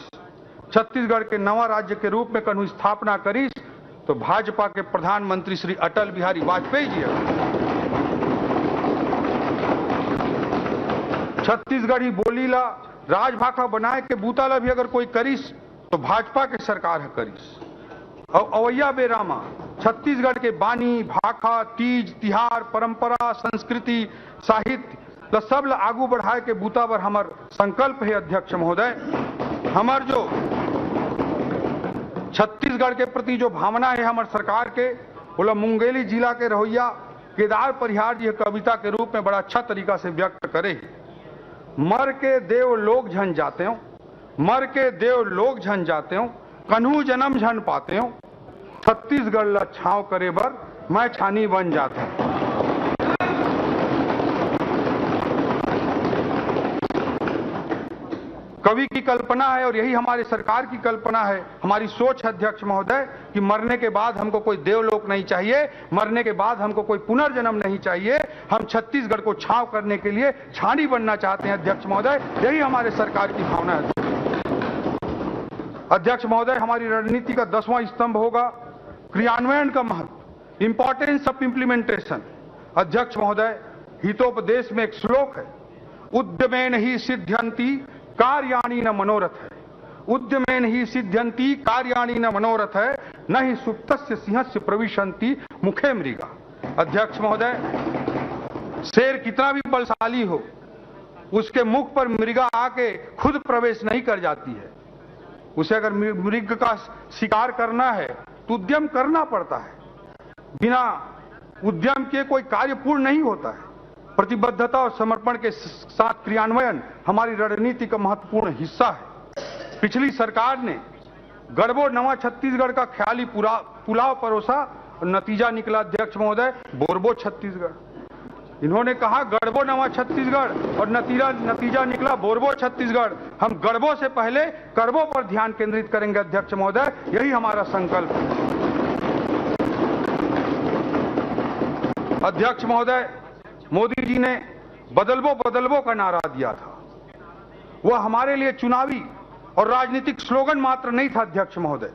छत्तीसगढ़ के नवा राज्य के रूप में कन्हू स्थापना करी तो भाजपा के प्रधानमंत्री श्री अटल बिहारी वाजपेयी जी छत्तीसगढ़ी बोली ला राजभाषा बनाए के बूता ला भी अगर कोई करीस तो भाजपा के सरकार है करीस। और अवैया बेरामा छत्तीसगढ़ के बानी भाखा तीज तिहार परंपरा संस्कृति साहित्य ल सब ला आगू बढ़ाए के बूता पर हमार संकल्प है अध्यक्ष महोदय। हमार जो छत्तीसगढ़ के प्रति जो भावना है हमार सरकार के बोला मुंगेली जिला के रहोइया केदार परिहार जी कविता के रूप में बड़ा अच्छा तरीका से व्यक्त करे। मर के देव लोग झन जाते हो, मर के देव लोग झन जाते हो, कन्हू जन्म झन पाते हो, छत्तीसगढ़ ला छाव करे बर मैं छानी बन जाता हूं। कवि की कल्पना है और यही हमारी सरकार की कल्पना है, हमारी सोच है अध्यक्ष महोदय कि मरने के बाद हमको कोई देवलोक नहीं चाहिए, मरने के बाद हमको कोई पुनर्जन्म नहीं चाहिए। हम छत्तीसगढ़ को छांव करने के लिए छानी बनना चाहते हैं अध्यक्ष महोदय, यही हमारे सरकार की भावना है। अध्यक्ष महोदय, हमारी रणनीति का 10वां स्तंभ होगा क्रियान्वयन का महत्व, इंपॉर्टेंस ऑफ इंप्लीमेंटेशन। अध्यक्ष महोदय, हितोपदेश में एक श्लोक है, उद्यमेन ही सिद्ध्यन्ति कार्याणि न मनोरथ है, उद्यमेन ही सिद्ध्यन्ति कार्याणि न मनोरथ है, न ही सुप्तस्य सिंहस्य प्रविशन्ति मुखे मृगा। अध्यक्ष महोदय, शेर कितना भी बलशाली हो उसके मुख पर मृगा आके खुद प्रवेश नहीं कर जाती है। उसे अगर मृग का शिकार करना है तो उद्यम करना पड़ता है, बिना उद्यम के कोई कार्य पूर्ण नहीं होता है। प्रतिबद्धता और समर्पण के साथ क्रियान्वयन हमारी रणनीति का महत्वपूर्ण हिस्सा है। पिछली सरकार ने गढ़बो नवा छत्तीसगढ़ का ख्याली पुलाव परोसा और नतीजा निकला अध्यक्ष महोदय बोरबो छत्तीसगढ़। इन्होंने कहा गढ़बो नवा छत्तीसगढ़ और नतीजा निकला बोरबो छत्तीसगढ़। हम गढ़बो से पहले करबो पर ध्यान केंद्रित करेंगे अध्यक्ष महोदय, यही हमारा संकल्प है। अध्यक्ष महोदय, मोदी जी ने बदलबो बदलबो का नारा दिया था, वह हमारे लिए चुनावी और राजनीतिक स्लोगन मात्र नहीं था अध्यक्ष महोदय,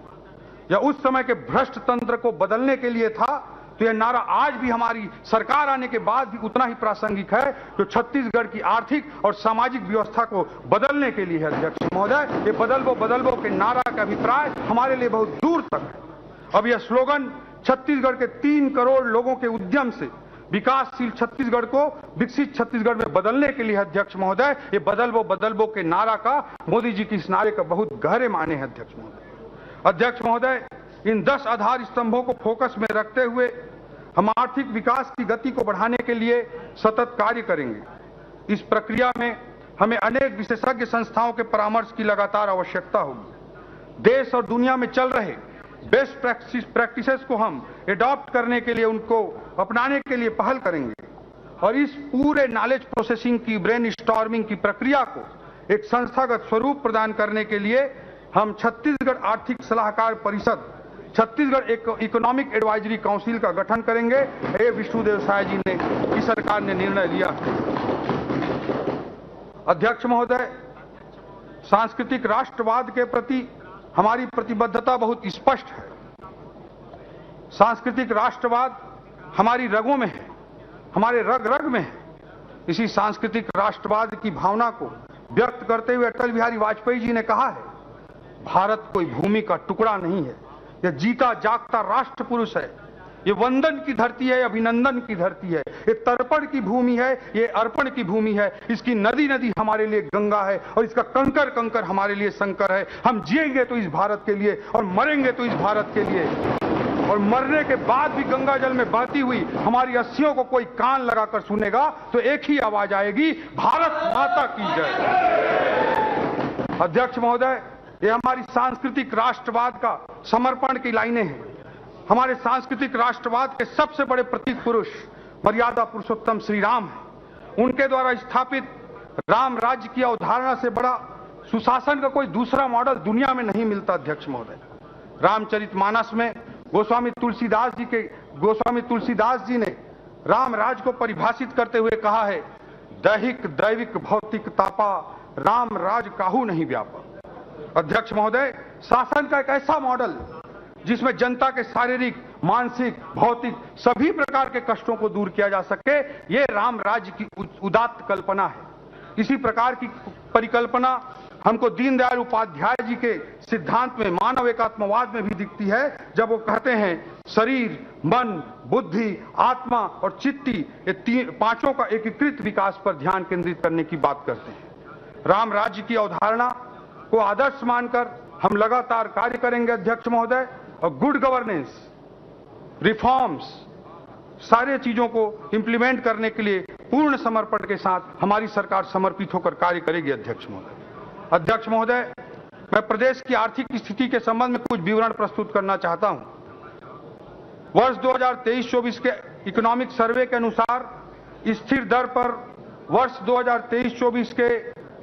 यह उस समय के भ्रष्ट तंत्र को बदलने के लिए था। तो यह नारा आज भी हमारी सरकार आने के बाद भी उतना ही प्रासंगिक है, जो छत्तीसगढ़ की आर्थिक और सामाजिक व्यवस्था को बदलने के लिए है अध्यक्ष महोदय। ये बदलबो बदलबो के नारा का अभिप्राय हमारे लिए बहुत दूर तक है। अब यह स्लोगन छत्तीसगढ़ के 3 करोड़ लोगों के उद्यम से विकासशील छत्तीसगढ़ को विकसित छत्तीसगढ़ में बदलने के लिए अध्यक्ष महोदय, ये बदलबो के नारा का मोदी जी की इस नारे का बहुत गहरे माने हैं अध्यक्ष महोदय। अध्यक्ष महोदय, इन 10 आधार स्तंभों को फोकस में रखते हुए हम आर्थिक विकास की गति को बढ़ाने के लिए सतत कार्य करेंगे। इस प्रक्रिया में हमें अनेक विशेषज्ञ संस्थाओं के परामर्श की लगातार आवश्यकता होगी। देश और दुनिया में चल रहे बेस्ट प्रैक्टिसेस को हम एडॉप्ट करने के लिए, उनको अपनाने के लिए पहल करेंगे और इस पूरे नॉलेज प्रोसेसिंग की ब्रेन स्टॉर्मिंग की प्रक्रिया को एक संस्थागत स्वरूप प्रदान करने के लिए हम छत्तीसगढ़ आर्थिक सलाहकार परिषद, छत्तीसगढ़ इकोनॉमिक एडवाइजरी काउंसिल का गठन करेंगे। ए विष्णुदेव साय जी ने की सरकार ने निर्णय लिया। अध्यक्ष महोदय, सांस्कृतिक राष्ट्रवाद के प्रति हमारी प्रतिबद्धता बहुत स्पष्ट है। सांस्कृतिक राष्ट्रवाद हमारी रगों में है, हमारे रग रग में है। इसी सांस्कृतिक राष्ट्रवाद की भावना को व्यक्त करते हुए अटल बिहारी वाजपेयी जी ने कहा है, भारत कोई भूमि का टुकड़ा नहीं है, यह जीता जागता राष्ट्र पुरुष है। ये वंदन की धरती है, अभिनंदन की धरती है, ये तर्पण की भूमि है, ये अर्पण की भूमि है। इसकी नदी नदी हमारे लिए गंगा है और इसका कंकर कंकर हमारे लिए शंकर है। हम जिएंगे तो इस भारत के लिए और मरेंगे तो इस भारत के लिए, और मरने के बाद भी गंगा जल में बहती हुई हमारी अस्थियों को कोई कान लगाकर सुनेगा तो एक ही आवाज आएगी, भारत माता की जय। अध्यक्ष महोदय, ये हमारी सांस्कृतिक राष्ट्रवाद का समर्पण की लाइनें हैं। हमारे सांस्कृतिक राष्ट्रवाद के सबसे बड़े प्रतीक पुरुष मर्यादा पुरुषोत्तम श्री राम हैं। उनके द्वारा स्थापित राम राज्य की अवधारणा से बड़ा सुशासन का कोई दूसरा मॉडल दुनिया में नहीं मिलता अध्यक्ष महोदय। रामचरितमानस में गोस्वामी तुलसीदास जी ने राम राज को परिभाषित करते हुए कहा है, दैहिक दैविक भौतिक तापा राम राज काहू नहीं व्यापा। अध्यक्ष महोदय, शासन का एक ऐसा मॉडल जिसमें जनता के शारीरिक, मानसिक, भौतिक सभी प्रकार के कष्टों को दूर किया जा सके, ये राम राज्य की उदात्त कल्पना है। इसी प्रकार की परिकल्पना हमको दीनदयाल उपाध्याय जी के सिद्धांत में, मानव एकात्मवाद में भी दिखती है, जब वो कहते हैं शरीर, मन, बुद्धि, आत्मा और चित्ती, ये पांचों का एकीकृत विकास पर ध्यान केंद्रित करने की बात करते हैं। राम राज्य की अवधारणा को आदर्श मानकर हम लगातार कार्य करेंगे अध्यक्ष महोदय, और गुड गवर्नेंस, रिफॉर्म्स, सारे चीजों को इंप्लीमेंट करने के लिए पूर्ण समर्पण के साथ हमारी सरकार समर्पित होकर कार्य करेगी अध्यक्ष महोदय। अध्यक्ष महोदय, मैं प्रदेश की आर्थिक स्थिति के संबंध में कुछ विवरण प्रस्तुत करना चाहता हूं। वर्ष 2023-24 के इकोनॉमिक सर्वे के अनुसार स्थिर दर पर वर्ष 2023-24 के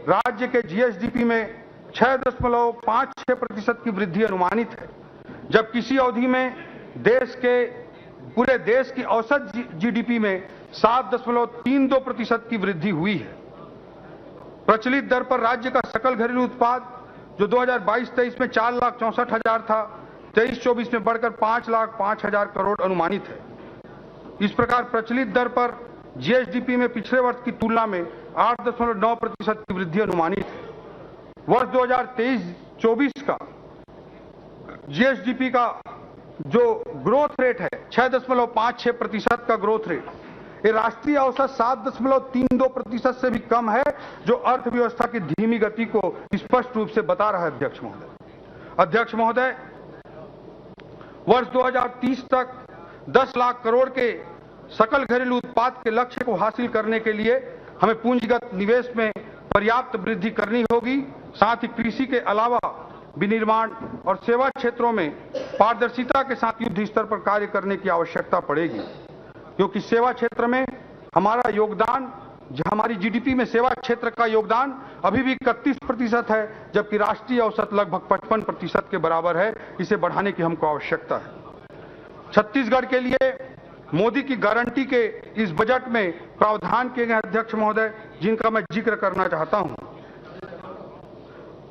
राज्य के जीएसडीपी में 6.56% की वृद्धि अनुमानित है, जब किसी अवधि में पूरे देश की औसत जीडीपी में 7.32% की वृद्धि हुई है। प्रचलित दर पर राज्य का सकल घरेलू उत्पाद जो 2022-23 में 4,64,000 था, 23-24 में बढ़कर 5,05,000 करोड़ अनुमानित है। इस प्रकार प्रचलित दर पर जीएसडीपी में पिछले वर्ष की तुलना में 8.9% की वृद्धि अनुमानित है। वर्ष 2023-24 का जीएसडीपी का जो ग्रोथ रेट है 6.56% का ग्रोथ रेट, ये राष्ट्रीय औसत 7.32% से भी कम है, जो अर्थव्यवस्था की धीमी गति को स्पष्ट रूप से बता रहा है अध्यक्ष महोदय। अध्यक्ष महोदय, वर्ष 2030 तक 10 लाख करोड़ के सकल घरेलू उत्पाद के लक्ष्य को हासिल करने के लिए हमें पूंजीगत निवेश में पर्याप्त वृद्धि करनी होगी। साथ ही कृषि के अलावा विनिर्माण और सेवा क्षेत्रों में पारदर्शिता के साथ युद्ध स्तर पर कार्य करने की आवश्यकता पड़ेगी, क्योंकि सेवा क्षेत्र में हमारा योगदान, हमारी जीडीपी में सेवा क्षेत्र का योगदान अभी भी 31% है, जबकि राष्ट्रीय औसत लगभग 55% के बराबर है। इसे बढ़ाने की हमको आवश्यकता है। छत्तीसगढ़ के लिए मोदी की गारंटी के इस बजट में प्रावधान किए गए अध्यक्ष महोदय, जिनका मैं जिक्र करना चाहता हूं।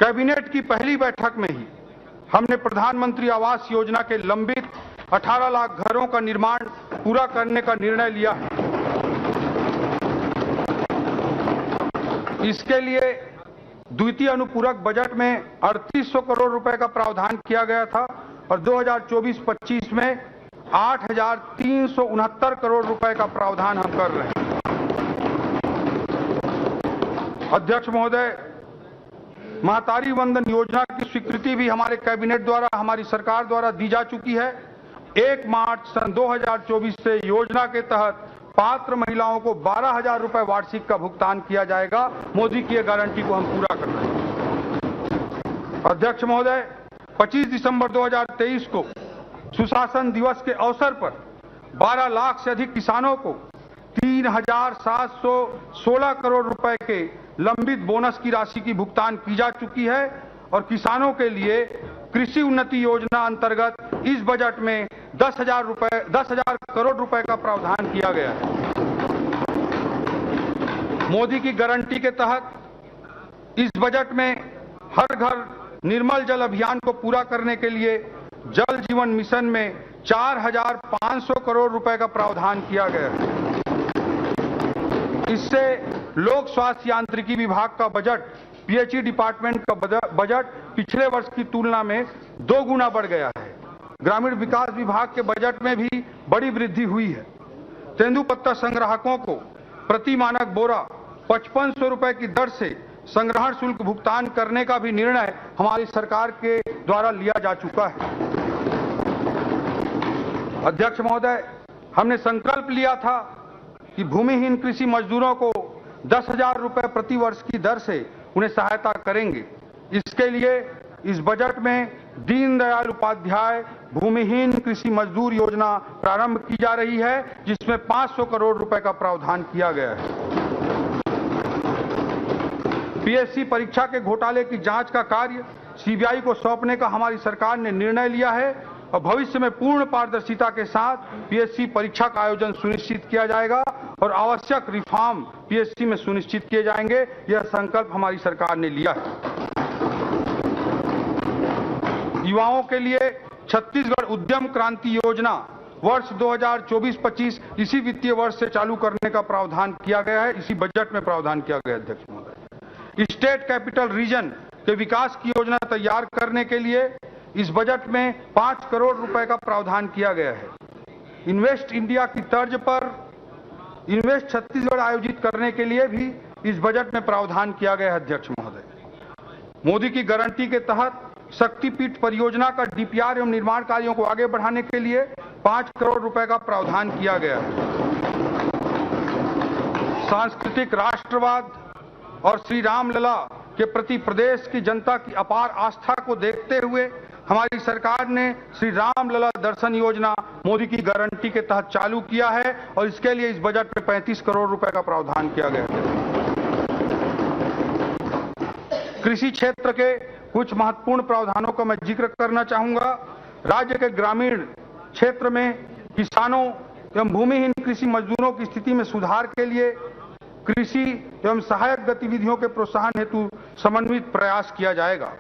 कैबिनेट की पहली बैठक में ही हमने प्रधानमंत्री आवास योजना के लंबित 18 लाख घरों का निर्माण पूरा करने का निर्णय लिया है। इसके लिए द्वितीय अनुपूरक बजट में 3800 करोड़ रुपए का प्रावधान किया गया था और 2024-25 में 8,369 करोड़ रुपए का प्रावधान हम कर रहे हैं। अध्यक्ष महोदय, महतारी वंदन योजना की स्वीकृति भी हमारे कैबिनेट द्वारा, हमारी सरकार द्वारा दी जा चुकी है। 1 मार्च सन 2024 से योजना के तहत पात्र महिलाओं को 12,000 रुपए वार्षिक का भुगतान किया जाएगा। मोदी की गारंटी को हम पूरा कर रहे हैं। अध्यक्छ महोदय, 25 दिसंबर 2023 को सुशासन दिवस के अवसर पर 12 लाख से अधिक किसानों को 3,716 करोड़ रुपए के लंबित बोनस की राशि की भुगतान की जा चुकी है और किसानों के लिए कृषि उन्नति योजना अंतर्गत इस बजट में 10,000 करोड़ रुपए का प्रावधान किया गया है। मोदी की गारंटी के तहत इस बजट में हर घर निर्मल जल अभियान को पूरा करने के लिए जल जीवन मिशन में 4,500 करोड़ रुपए का प्रावधान किया गया है। इससे लोक स्वास्थ्य यांत्रिकी विभाग का बजट, पीएचई डिपार्टमेंट का बजट पिछले वर्ष की तुलना में 2 गुना बढ़ गया है। ग्रामीण विकास विभाग के बजट में भी बड़ी वृद्धि हुई है। तेंदुपत्ता संग्राहकों को प्रति मानक बोरा 5500 रुपए की दर से संग्रहण शुल्क भुगतान करने का भी निर्णय हमारी सरकार के द्वारा लिया जा चुका है। अध्यक्ष महोदय, हमने संकल्प लिया था कि भूमिहीन कृषि मजदूरों को 10,000 रुपए प्रति वर्ष की दर से उन्हें सहायता करेंगे। इसके लिए इस बजट में दीनदयाल उपाध्याय भूमिहीन कृषि मजदूर योजना प्रारंभ की जा रही है, जिसमें 500 करोड़ रुपए का प्रावधान किया गया है। पीएससी परीक्षा के घोटाले की जांच का कार्य सीबीआई को सौंपने का हमारी सरकार ने निर्णय लिया है और भविष्य में पूर्ण पारदर्शिता के साथ पीएससी परीक्षा का आयोजन सुनिश्चित किया जाएगा और आवश्यक रिफॉर्म पीएससी में सुनिश्चित किए जाएंगे। यह संकल्प हमारी सरकार ने लिया है। युवाओं के लिए छत्तीसगढ़ उद्यम क्रांति योजना वर्ष 2024-25 इसी वित्तीय वर्ष से चालू करने का प्रावधान किया गया है। इसी बजट में प्रावधान किया गया है अध्यक्ष महोदय। स्टेट कैपिटल रीजन के विकास की योजना तैयार करने के लिए इस बजट में 5 करोड़ रुपए का प्रावधान किया गया है। इन्वेस्ट इंडिया की तर्ज पर इन्वेस्ट छत्तीसगढ़ आयोजित करने के लिए भी इस बजट में प्रावधान किया गया है अध्यक्ष महोदय। मोदी की गारंटी के तहत शक्तिपीठ परियोजना का डीपीआर एवं निर्माण कार्यों को आगे बढ़ाने के लिए 5 करोड़ रुपए का प्रावधान किया गया है। सांस्कृतिक राष्ट्रवाद और श्री रामलला के प्रति प्रदेश की जनता की अपार आस्था को देखते हुए हमारी सरकार ने श्री रामलला दर्शन योजना मोदी की गारंटी के तहत चालू किया है और इसके लिए इस बजट में 35 करोड़ रुपए का प्रावधान किया गया है। कृषि क्षेत्र के कुछ महत्वपूर्ण प्रावधानों का मैं जिक्र करना चाहूंगा। राज्य के ग्रामीण क्षेत्र में किसानों एवं भूमिहीन कृषि मजदूरों की स्थिति में सुधार के लिए कृषि एवं सहायक गतिविधियों के प्रोत्साहन हेतु समन्वित प्रयास किया जाएगा।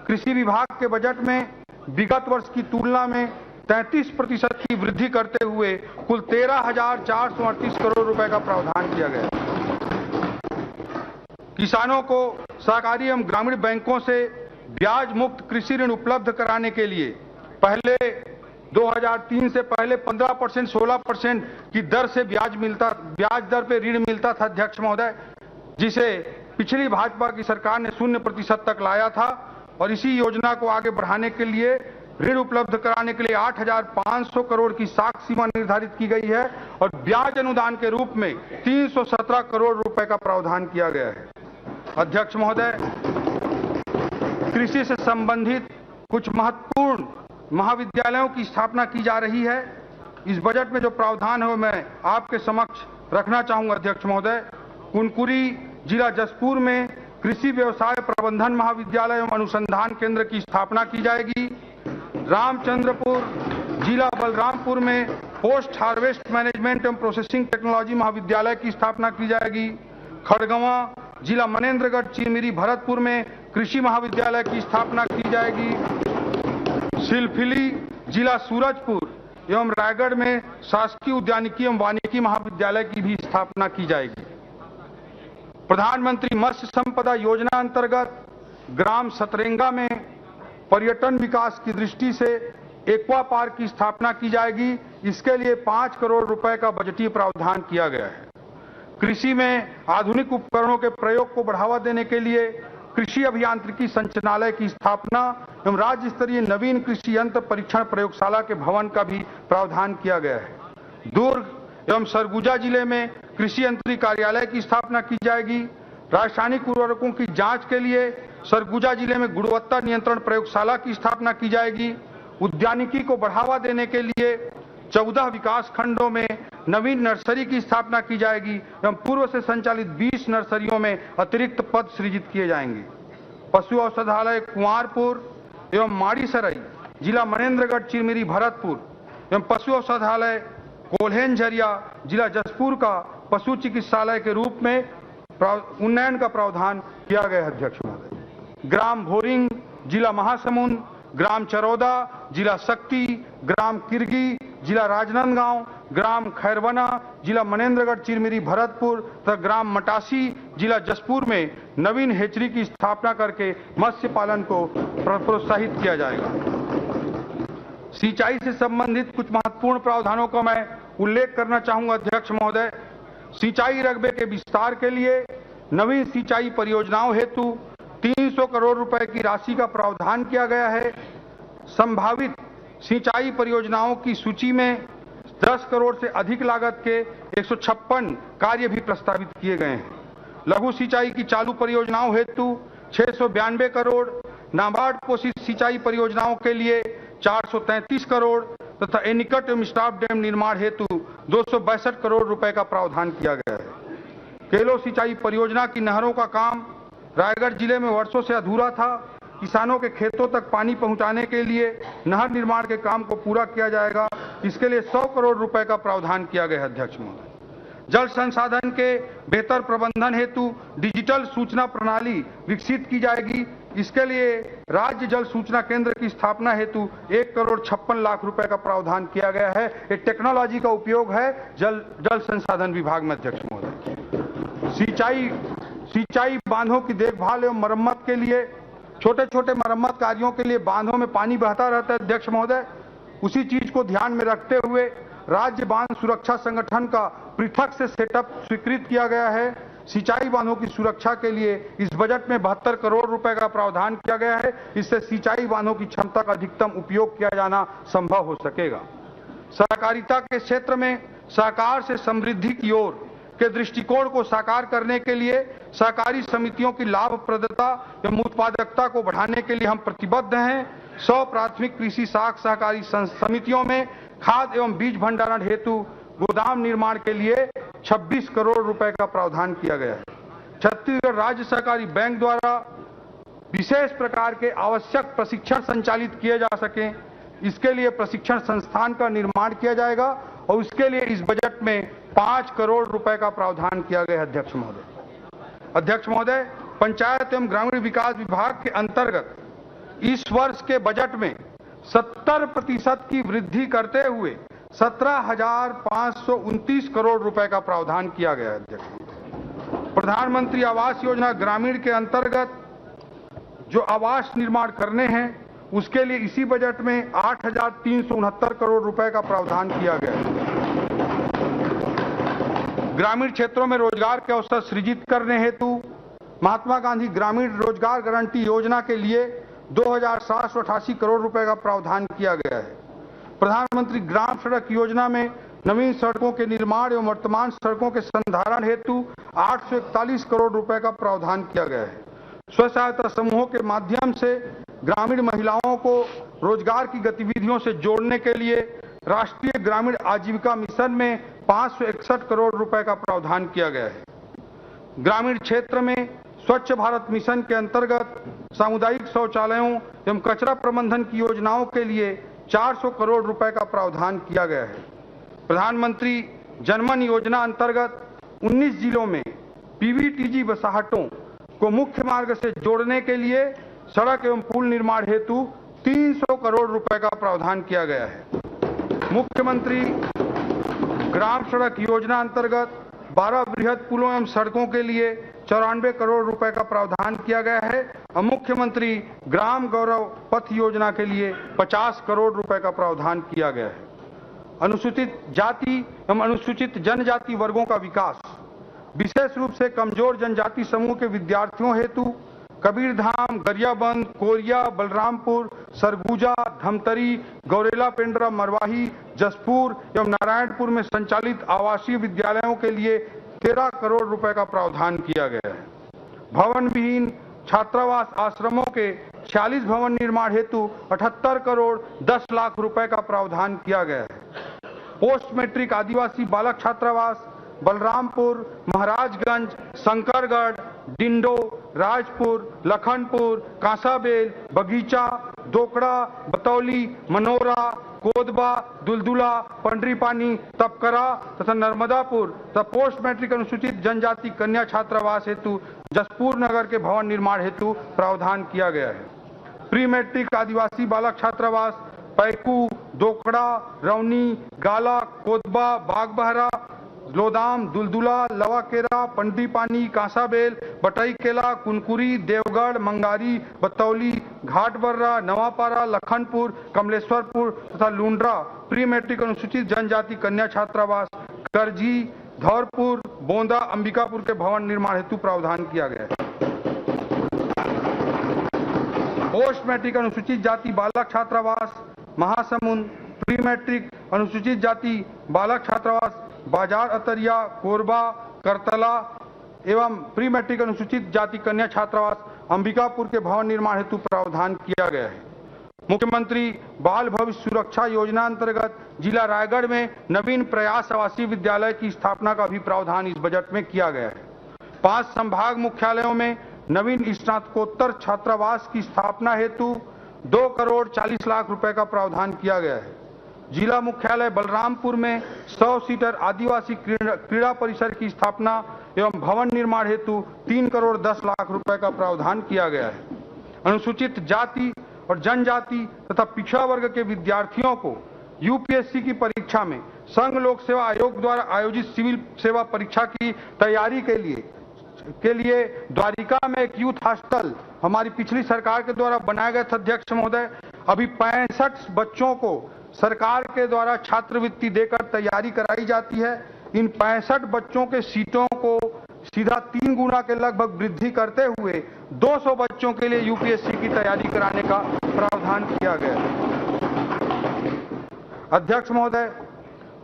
कृषि विभाग के बजट में विगत वर्ष की तुलना में 33% की वृद्धि करते हुए कुल 13,438 करोड़ रुपए का प्रावधान किया गया। किसानों को सहकारी एवं ग्रामीण बैंकों से ब्याज मुक्त कृषि ऋण उपलब्ध कराने के लिए पहले 2003 से पहले 15% 16% की दर से ब्याज दर पे ऋण मिलता था अध्यक्ष महोदय, जिसे पिछली भाजपा की सरकार ने 0% तक लाया था और इसी योजना को आगे बढ़ाने के लिए ऋण उपलब्ध कराने के लिए 8,500 करोड़ की साख सीमा निर्धारित की गई है और ब्याज अनुदान के रूप में 317 करोड़ रुपए का प्रावधान किया गया है। अध्यक्ष महोदय, कृषि से संबंधित कुछ महत्वपूर्ण महाविद्यालयों की स्थापना की जा रही है। इस बजट में जो प्रावधान है मैं आपके समक्ष रखना चाहूंगा अध्यक्ष महोदय। कुनकुरी जिला जसपुर में कृषि व्यवसाय प्रबंधन महाविद्यालय एवं अनुसंधान केंद्र की स्थापना की जाएगी। रामचंद्रपुर जिला बलरामपुर में पोस्ट हार्वेस्ट मैनेजमेंट एवं प्रोसेसिंग टेक्नोलॉजी महाविद्यालय की स्थापना की जाएगी। खड़गवा जिला मनेन्द्रगढ़ चिरमिरी भरतपुर में कृषि महाविद्यालय की स्थापना की जाएगी। सिलफिली जिला सूरजपुर एवं रायगढ़ में शासकीय उद्यानिकी एवं वानिकी महाविद्यालय की भी स्थापना की जाएगी। प्रधानमंत्री मत्स्य संपदा योजना अंतर्गत ग्राम सतरेंगा में पर्यटन विकास की दृष्टि से एक्वा पार्क की स्थापना की जाएगी। इसके लिए 5 करोड़ रुपए का बजटीय प्रावधान किया गया है। कृषि में आधुनिक उपकरणों के प्रयोग को बढ़ावा देने के लिए कृषि अभियांत्रिकी संचालनालय की स्थापना एवं राज्य स्तरीय नवीन कृषि यंत्र परीक्षण प्रयोगशाला के भवन का भी प्रावधान किया गया है। दुर्ग एवं सरगुजा जिले में कृषि यंत्री कार्यालय की स्थापना की जाएगी। रासायनिक उर्वरकों की जांच के लिए सरगुजा जिले में गुणवत्ता नियंत्रण प्रयोगशाला की स्थापना की जाएगी। उद्यानिकी को बढ़ावा देने के लिए 14 विकास खंडों में नवीन नर्सरी की स्थापना की जाएगी एवं पूर्व से संचालित 20 नर्सरियों में अतिरिक्त पद सृजित किए जाएंगे। पशु औषधालय कुंवारपुर एवं माड़ीसराई जिला मनेन्द्रगढ़ चिरमिरी भरतपुर एवं पशु औषधालय कोल्हेन-झरिया जिला जसपुर का पशु चिकित्सालय के रूप में उन्नयन का प्रावधान किया गया है अध्यक्ष महोदय। ग्राम भोरिंग जिला महासमुंद, ग्राम चरौदा जिला शक्ति, ग्राम किरगी जिला राजनांदगांव, ग्राम खैरवना जिला मनेन्द्रगढ़ चिरमिरी भरतपुर तथा ग्राम मटासी जिला जसपुर में नवीन हेचरी की स्थापना करके मत्स्य पालन को प्रोत्साहित किया जाएगा। सिंचाई से संबंधित कुछ महत्वपूर्ण प्रावधानों का मैं उल्लेख करना चाहूंगा अध्यक्ष महोदय। सिंचाई रकबे के विस्तार के लिए नवीन सिंचाई परियोजनाओं हेतु 300 करोड़ रुपए की राशि का प्रावधान किया गया है। संभावित सिंचाई परियोजनाओं की सूची में 10 करोड़ से अधिक लागत के 156 कार्य भी प्रस्तावित किए गए हैं। लघु सिंचाई की चालू परियोजनाओं हेतु 692 करोड़, नाबार्ड पोषित सिंचाई परियोजनाओं के लिए 433 करोड़ तथा एनीकट एवं स्टाफ डैम निर्माण हेतु 262 करोड़ रुपए का प्रावधान किया गया है। केलो सिंचाई परियोजना की नहरों का काम रायगढ़ जिले में वर्षों से अधूरा था। किसानों के खेतों तक पानी पहुंचाने के लिए नहर निर्माण के काम को पूरा किया जाएगा। इसके लिए 100 करोड़ रुपए का प्रावधान किया गया है अध्यक्ष महोदय। जल संसाधन के बेहतर प्रबंधन हेतु डिजिटल सूचना प्रणाली विकसित की जाएगी। इसके लिए राज्य जल सूचना केंद्र की स्थापना हेतु 1,56,00,000 रुपए का प्रावधान किया गया है। ये टेक्नोलॉजी का उपयोग है जल संसाधन विभाग में अध्यक्ष महोदय। सिंचाई बांधों की देखभाल एवं मरम्मत के लिए छोटे छोटे मरम्मत कार्यों के लिए बांधों में पानी बहता रहता है अध्यक्ष महोदय। उसी चीज को ध्यान में रखते हुए राज्य बांध सुरक्षा संगठन का पृथक से सेटअप स्वीकृत किया गया है। सिंचाई बांधों की सुरक्षा के लिए इस बजट में 72 करोड़ रुपए का प्रावधान किया गया है। इससे सिंचाई बांधों की क्षमता का अधिकतम उपयोग किया जाना संभव हो सकेगा। सहकारिता के क्षेत्र में सहकार से समृद्धि की ओर के दृष्टिकोण को साकार करने के लिए सहकारी समितियों की लाभप्रदता एवं उत्पादकता को बढ़ाने के लिए हम प्रतिबद्ध हैं। 100 प्राथमिक कृषि साख सहकारी समितियों में खाद एवं बीज भंडारण हेतु गोदाम निर्माण के लिए 26 करोड़ रुपए का प्रावधान किया गया है। छत्तीसगढ़ राज्य सहकारी बैंक द्वारा विशेष प्रकार के आवश्यक प्रशिक्षण संचालित किए जा सकें, इसके लिए प्रशिक्षण संस्थान का निर्माण किया जाएगा और उसके लिए इस बजट में 5 करोड़ रुपए का प्रावधान किया गया है अध्यक्ष महोदय। अध्यक्ष महोदय, पंचायत एवं ग्रामीण विकास विभाग के अंतर्गत इस वर्ष के बजट में 70% की वृद्धि करते हुए 17,529 करोड़ रुपए का प्रावधान किया गया है अध्यक्ष महोदय। प्रधानमंत्री आवास योजना ग्रामीण के अंतर्गत जो आवास निर्माण करने हैं उसके लिए इसी बजट में 8,369 करोड़ रुपए का प्रावधान किया गया है। ग्रामीण क्षेत्रों में रोजगार के अवसर सृजित करने हेतु महात्मा गांधी ग्रामीण रोजगार गारंटी योजना के लिए 2,788 करोड़ रुपए का प्रावधान किया गया है। प्रधानमंत्री ग्राम सड़क योजना में नवीन सड़कों के निर्माण एवं वर्तमान सड़कों के संधारण हेतु 841 करोड़ रुपए का प्रावधान किया गया है। स्व सहायता समूहों के माध्यम से ग्रामीण महिलाओं को रोजगार की गतिविधियों से जोड़ने के लिए राष्ट्रीय ग्रामीण आजीविका मिशन में 561 करोड़ रुपए का प्रावधान किया गया है। ग्रामीण क्षेत्र में स्वच्छ भारत मिशन के अंतर्गत सामुदायिक शौचालयों एवं कचरा प्रबंधन की योजनाओं के लिए 400 करोड़ रुपए का प्रावधान किया गया है। प्रधानमंत्री जनमन योजना अंतर्गत 19 जिलों में पीवीटीजी बसाहटों को मुख्य मार्ग से जोड़ने के लिए सड़क एवं पुल निर्माण हेतु 300 करोड़ रुपए का प्रावधान किया गया है। मुख्यमंत्री ग्राम सड़क योजना अंतर्गत 12 बृहद पुलों एवं सड़कों के लिए 94 करोड़ रुपए का प्रावधान किया गया है और मुख्यमंत्री ग्राम गौरव पथ योजना के लिए 50 करोड़ रुपए का प्रावधान किया गया है। अनुसूचित जाति एवं अनुसूचित जनजाति वर्गों का विकास, विशेष रूप से कमजोर जनजाति समूह के विद्यार्थियों हेतु कबीरधाम, गरियाबंद, कोरिया, बलरामपुर, सरगुजा, धमतरी, गौरेला पेंड्रा, मरवाही, जसपुर एवं नारायणपुर में संचालित आवासीय विद्यालयों के लिए 13 करोड़ रुपए का प्रावधान किया गया है। भवन विहीन छात्रावास आश्रमों के 46 भवन निर्माण हेतु 78 करोड़ 10 लाख रुपए का प्रावधान किया गया है। पोस्ट मैट्रिक आदिवासी बालक छात्रावास बलरामपुर, महाराजगंज, शंकरगढ़, डिंडो, राजपुर, लखनपुर, कांसाबेल, बगीचा, दोकड़ा, बतौली, मनोरा, कोदबा, दुलदुला, पंडरीपानी, तपकरा तथा नर्मदापुर तथा पोस्ट मैट्रिक अनुसूचित जनजाति कन्या छात्रावास हेतु जसपुर नगर के भवन निर्माण हेतु प्रावधान किया गया है। प्री मैट्रिक आदिवासी बालक छात्रावास पैकू, दोकड़ा, रौनी, गाला, कोदबा, बागबहरा, लोदाम, दुलदुला, लवाकेरा, पंडीपानी, कांसाबेल, बटईकेला, कुनकुरी, देवगढ़, मंगारी, बतौली, घाटबर्रा, नवापारा, लखनपुर, कमलेश्वरपुर तथा लुंड्रा प्री मैट्रिक अनुसूचित जनजाति कन्या छात्रावास करजी, धौरपुर, बोंदा, अंबिकापुर के भवन निर्माण हेतु प्रावधान किया गया है। पोस्ट मैट्रिक अनुसूचित जाति बालक छात्रावास महासमुंद, प्री मैट्रिक अनुसूचित जाति बालक छात्रावास बाजार अतरिया, कोरबा, करतला एवं प्री मैट्रिक अनुसूचित जाति कन्या छात्रावास अंबिकापुर के भवन निर्माण हेतु प्रावधान किया गया है। मुख्यमंत्री बाल भविष्य सुरक्षा योजना अंतर्गत जिला रायगढ़ में नवीन प्रयास आवासीय विद्यालय की स्थापना का भी प्रावधान इस बजट में किया गया है। 5 संभाग मुख्यालयों में नवीन स्नातकोत्तर छात्रावास की स्थापना हेतु 2 करोड़ 40 लाख रुपए का प्रावधान किया गया है। जिला मुख्यालय बलरामपुर में 100 सीटर आदिवासी क्रीड़ा परिसर की स्थापना एवं भवन निर्माण हेतु 3 करोड़ 10 लाख रुपए का प्रावधान किया गया है। अनुसूचित जाति और जनजाति तथा पिछड़ा वर्ग के विद्यार्थियों को यूपीएससी की परीक्षा में संघ लोक सेवा आयोग द्वारा आयोजित सिविल सेवा परीक्षा की तैयारी के लिए द्वारिका में एक यूथ हॉस्टल हमारी पिछली सरकार के द्वारा बनाया गया था अध्यक्ष महोदय। अभी 65 बच्चों को सरकार के द्वारा छात्रवृत्ति देकर तैयारी कराई जाती है। इन 65 बच्चों के सीटों को सीधा 3 गुना के लगभग वृद्धि करते हुए 200 बच्चों के लिए यूपीएससी की तैयारी कराने का प्रावधान किया गया है। अध्यक्ष महोदय,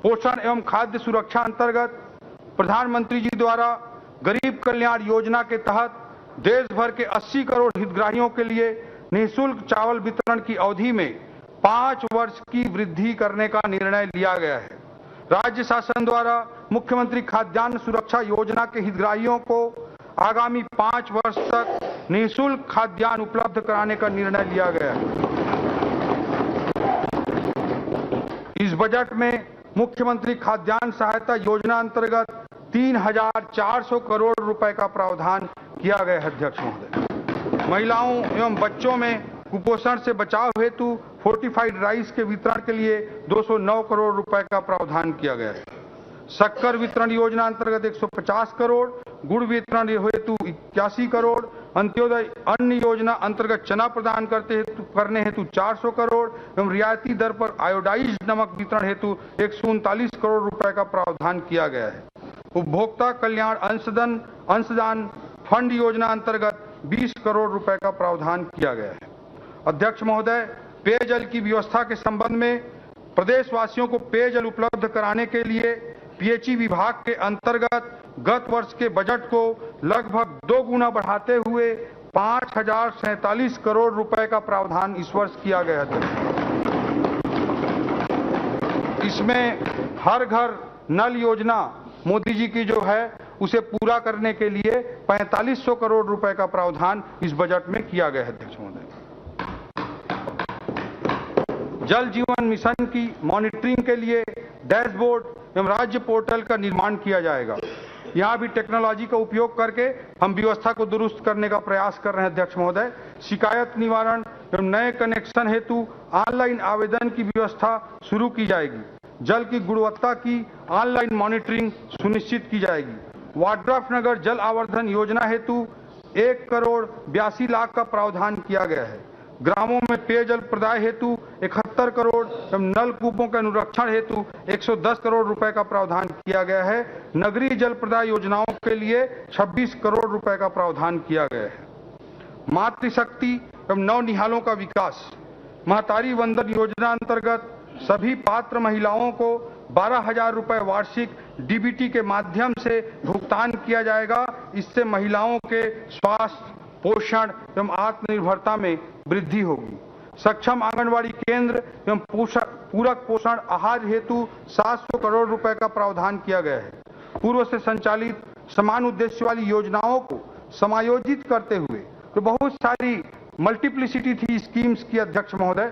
पोषण एवं खाद्य सुरक्षा अंतर्गत प्रधानमंत्री जी द्वारा गरीब कल्याण योजना के तहत देश भर के 80 करोड़ हितग्राहियों के लिए निःशुल्क चावल वितरण की अवधि में 5 वर्ष की वृद्धि करने का निर्णय लिया गया है। राज्य शासन द्वारा मुख्यमंत्री खाद्यान्न सुरक्षा योजना के हितग्राहियों को आगामी 5 वर्ष तक निःशुल्क खाद्यान्न उपलब्ध कराने का निर्णय लिया गया है। इस बजट में मुख्यमंत्री खाद्यान्न सहायता योजना अंतर्गत 3,400 करोड़ रुपए का प्रावधान किया गया है। अध्यक्ष महोदय, महिलाओं एवं बच्चों में कुपोषण से बचाव हेतु फोर्टिफाइड राइस के वितरण के लिए 209 करोड़ रुपए का प्रावधान किया गया है। शक्कर वितरण योजना अंतर्गत 150 करोड़, गुड़ वितरण हेतु 81 करोड़, अंत्योदय अन्न योजना अंतर्गत चना प्रदान करने हेतु 400 करोड़ एवं रियायती दर पर आयोडाइज्ड नमक वितरण हेतु 139 करोड़ रुपए का प्रावधान किया गया है। उपभोक्ता कल्याण अंशदान फंड योजना अंतर्गत 20 करोड़ रुपए का प्रावधान किया गया है। अध्यक्ष महोदय, पेयजल की व्यवस्था के संबंध में प्रदेशवासियों को पेयजल उपलब्ध कराने के लिए पीएचई विभाग के अंतर्गत गत वर्ष के बजट को लगभग 2 गुना बढ़ाते हुए 5,047 करोड़ रुपए का प्रावधान इस वर्ष किया गया था। इसमें हर घर नल योजना मोदी जी की जो है उसे पूरा करने के लिए 4500 करोड़ रुपए का प्रावधान इस बजट में किया गया है। अध्यक्ष महोदय, जल जीवन मिशन की मॉनिटरिंग के लिए डैशबोर्ड एवं राज्य पोर्टल का निर्माण किया जाएगा। यहाँ भी टेक्नोलॉजी का उपयोग करके हम व्यवस्था को दुरुस्त करने का प्रयास कर रहे हैं। अध्यक्ष महोदय, शिकायत निवारण एवं नए कनेक्शन हेतु ऑनलाइन आवेदन की व्यवस्था शुरू की जाएगी। जल की गुणवत्ता की ऑनलाइन मॉनिटरिंग सुनिश्चित की जाएगी। वाड्रफ नगर जल आवर्धन योजना हेतु 1 करोड़ 82 लाख का प्रावधान किया गया है। ग्रामों में पेयजल प्रदाय हेतु 71 करोड़ एवं नलकूपों के अनुरक्षण हेतु 110 करोड़ रुपए का प्रावधान किया गया है। नगरीय जल प्रदाय योजनाओं के लिए 26 करोड़ रुपए का प्रावधान किया गया है। मातृशक्ति एवं नवनिहालों का विकास महतारी वंदन योजना अंतर्गत सभी पात्र महिलाओं को 12,000 रुपए वार्षिक डीबीटी के माध्यम से भुगतान किया जाएगा। इससे महिलाओं के स्वास्थ्य, पोषण एवं आत्मनिर्भरता में वृद्धि होगी। सक्षम आंगनवाड़ी केंद्र एवं पूरक पोषण आहार हेतु 700 करोड़ रुपए का प्रावधान किया गया है। पूर्व से संचालित समान उद्देश्य वाली योजनाओं को समायोजित करते हुए तो बहुत सारी मल्टीप्लिसिटी थी स्कीम्स की अध्यक्ष महोदय,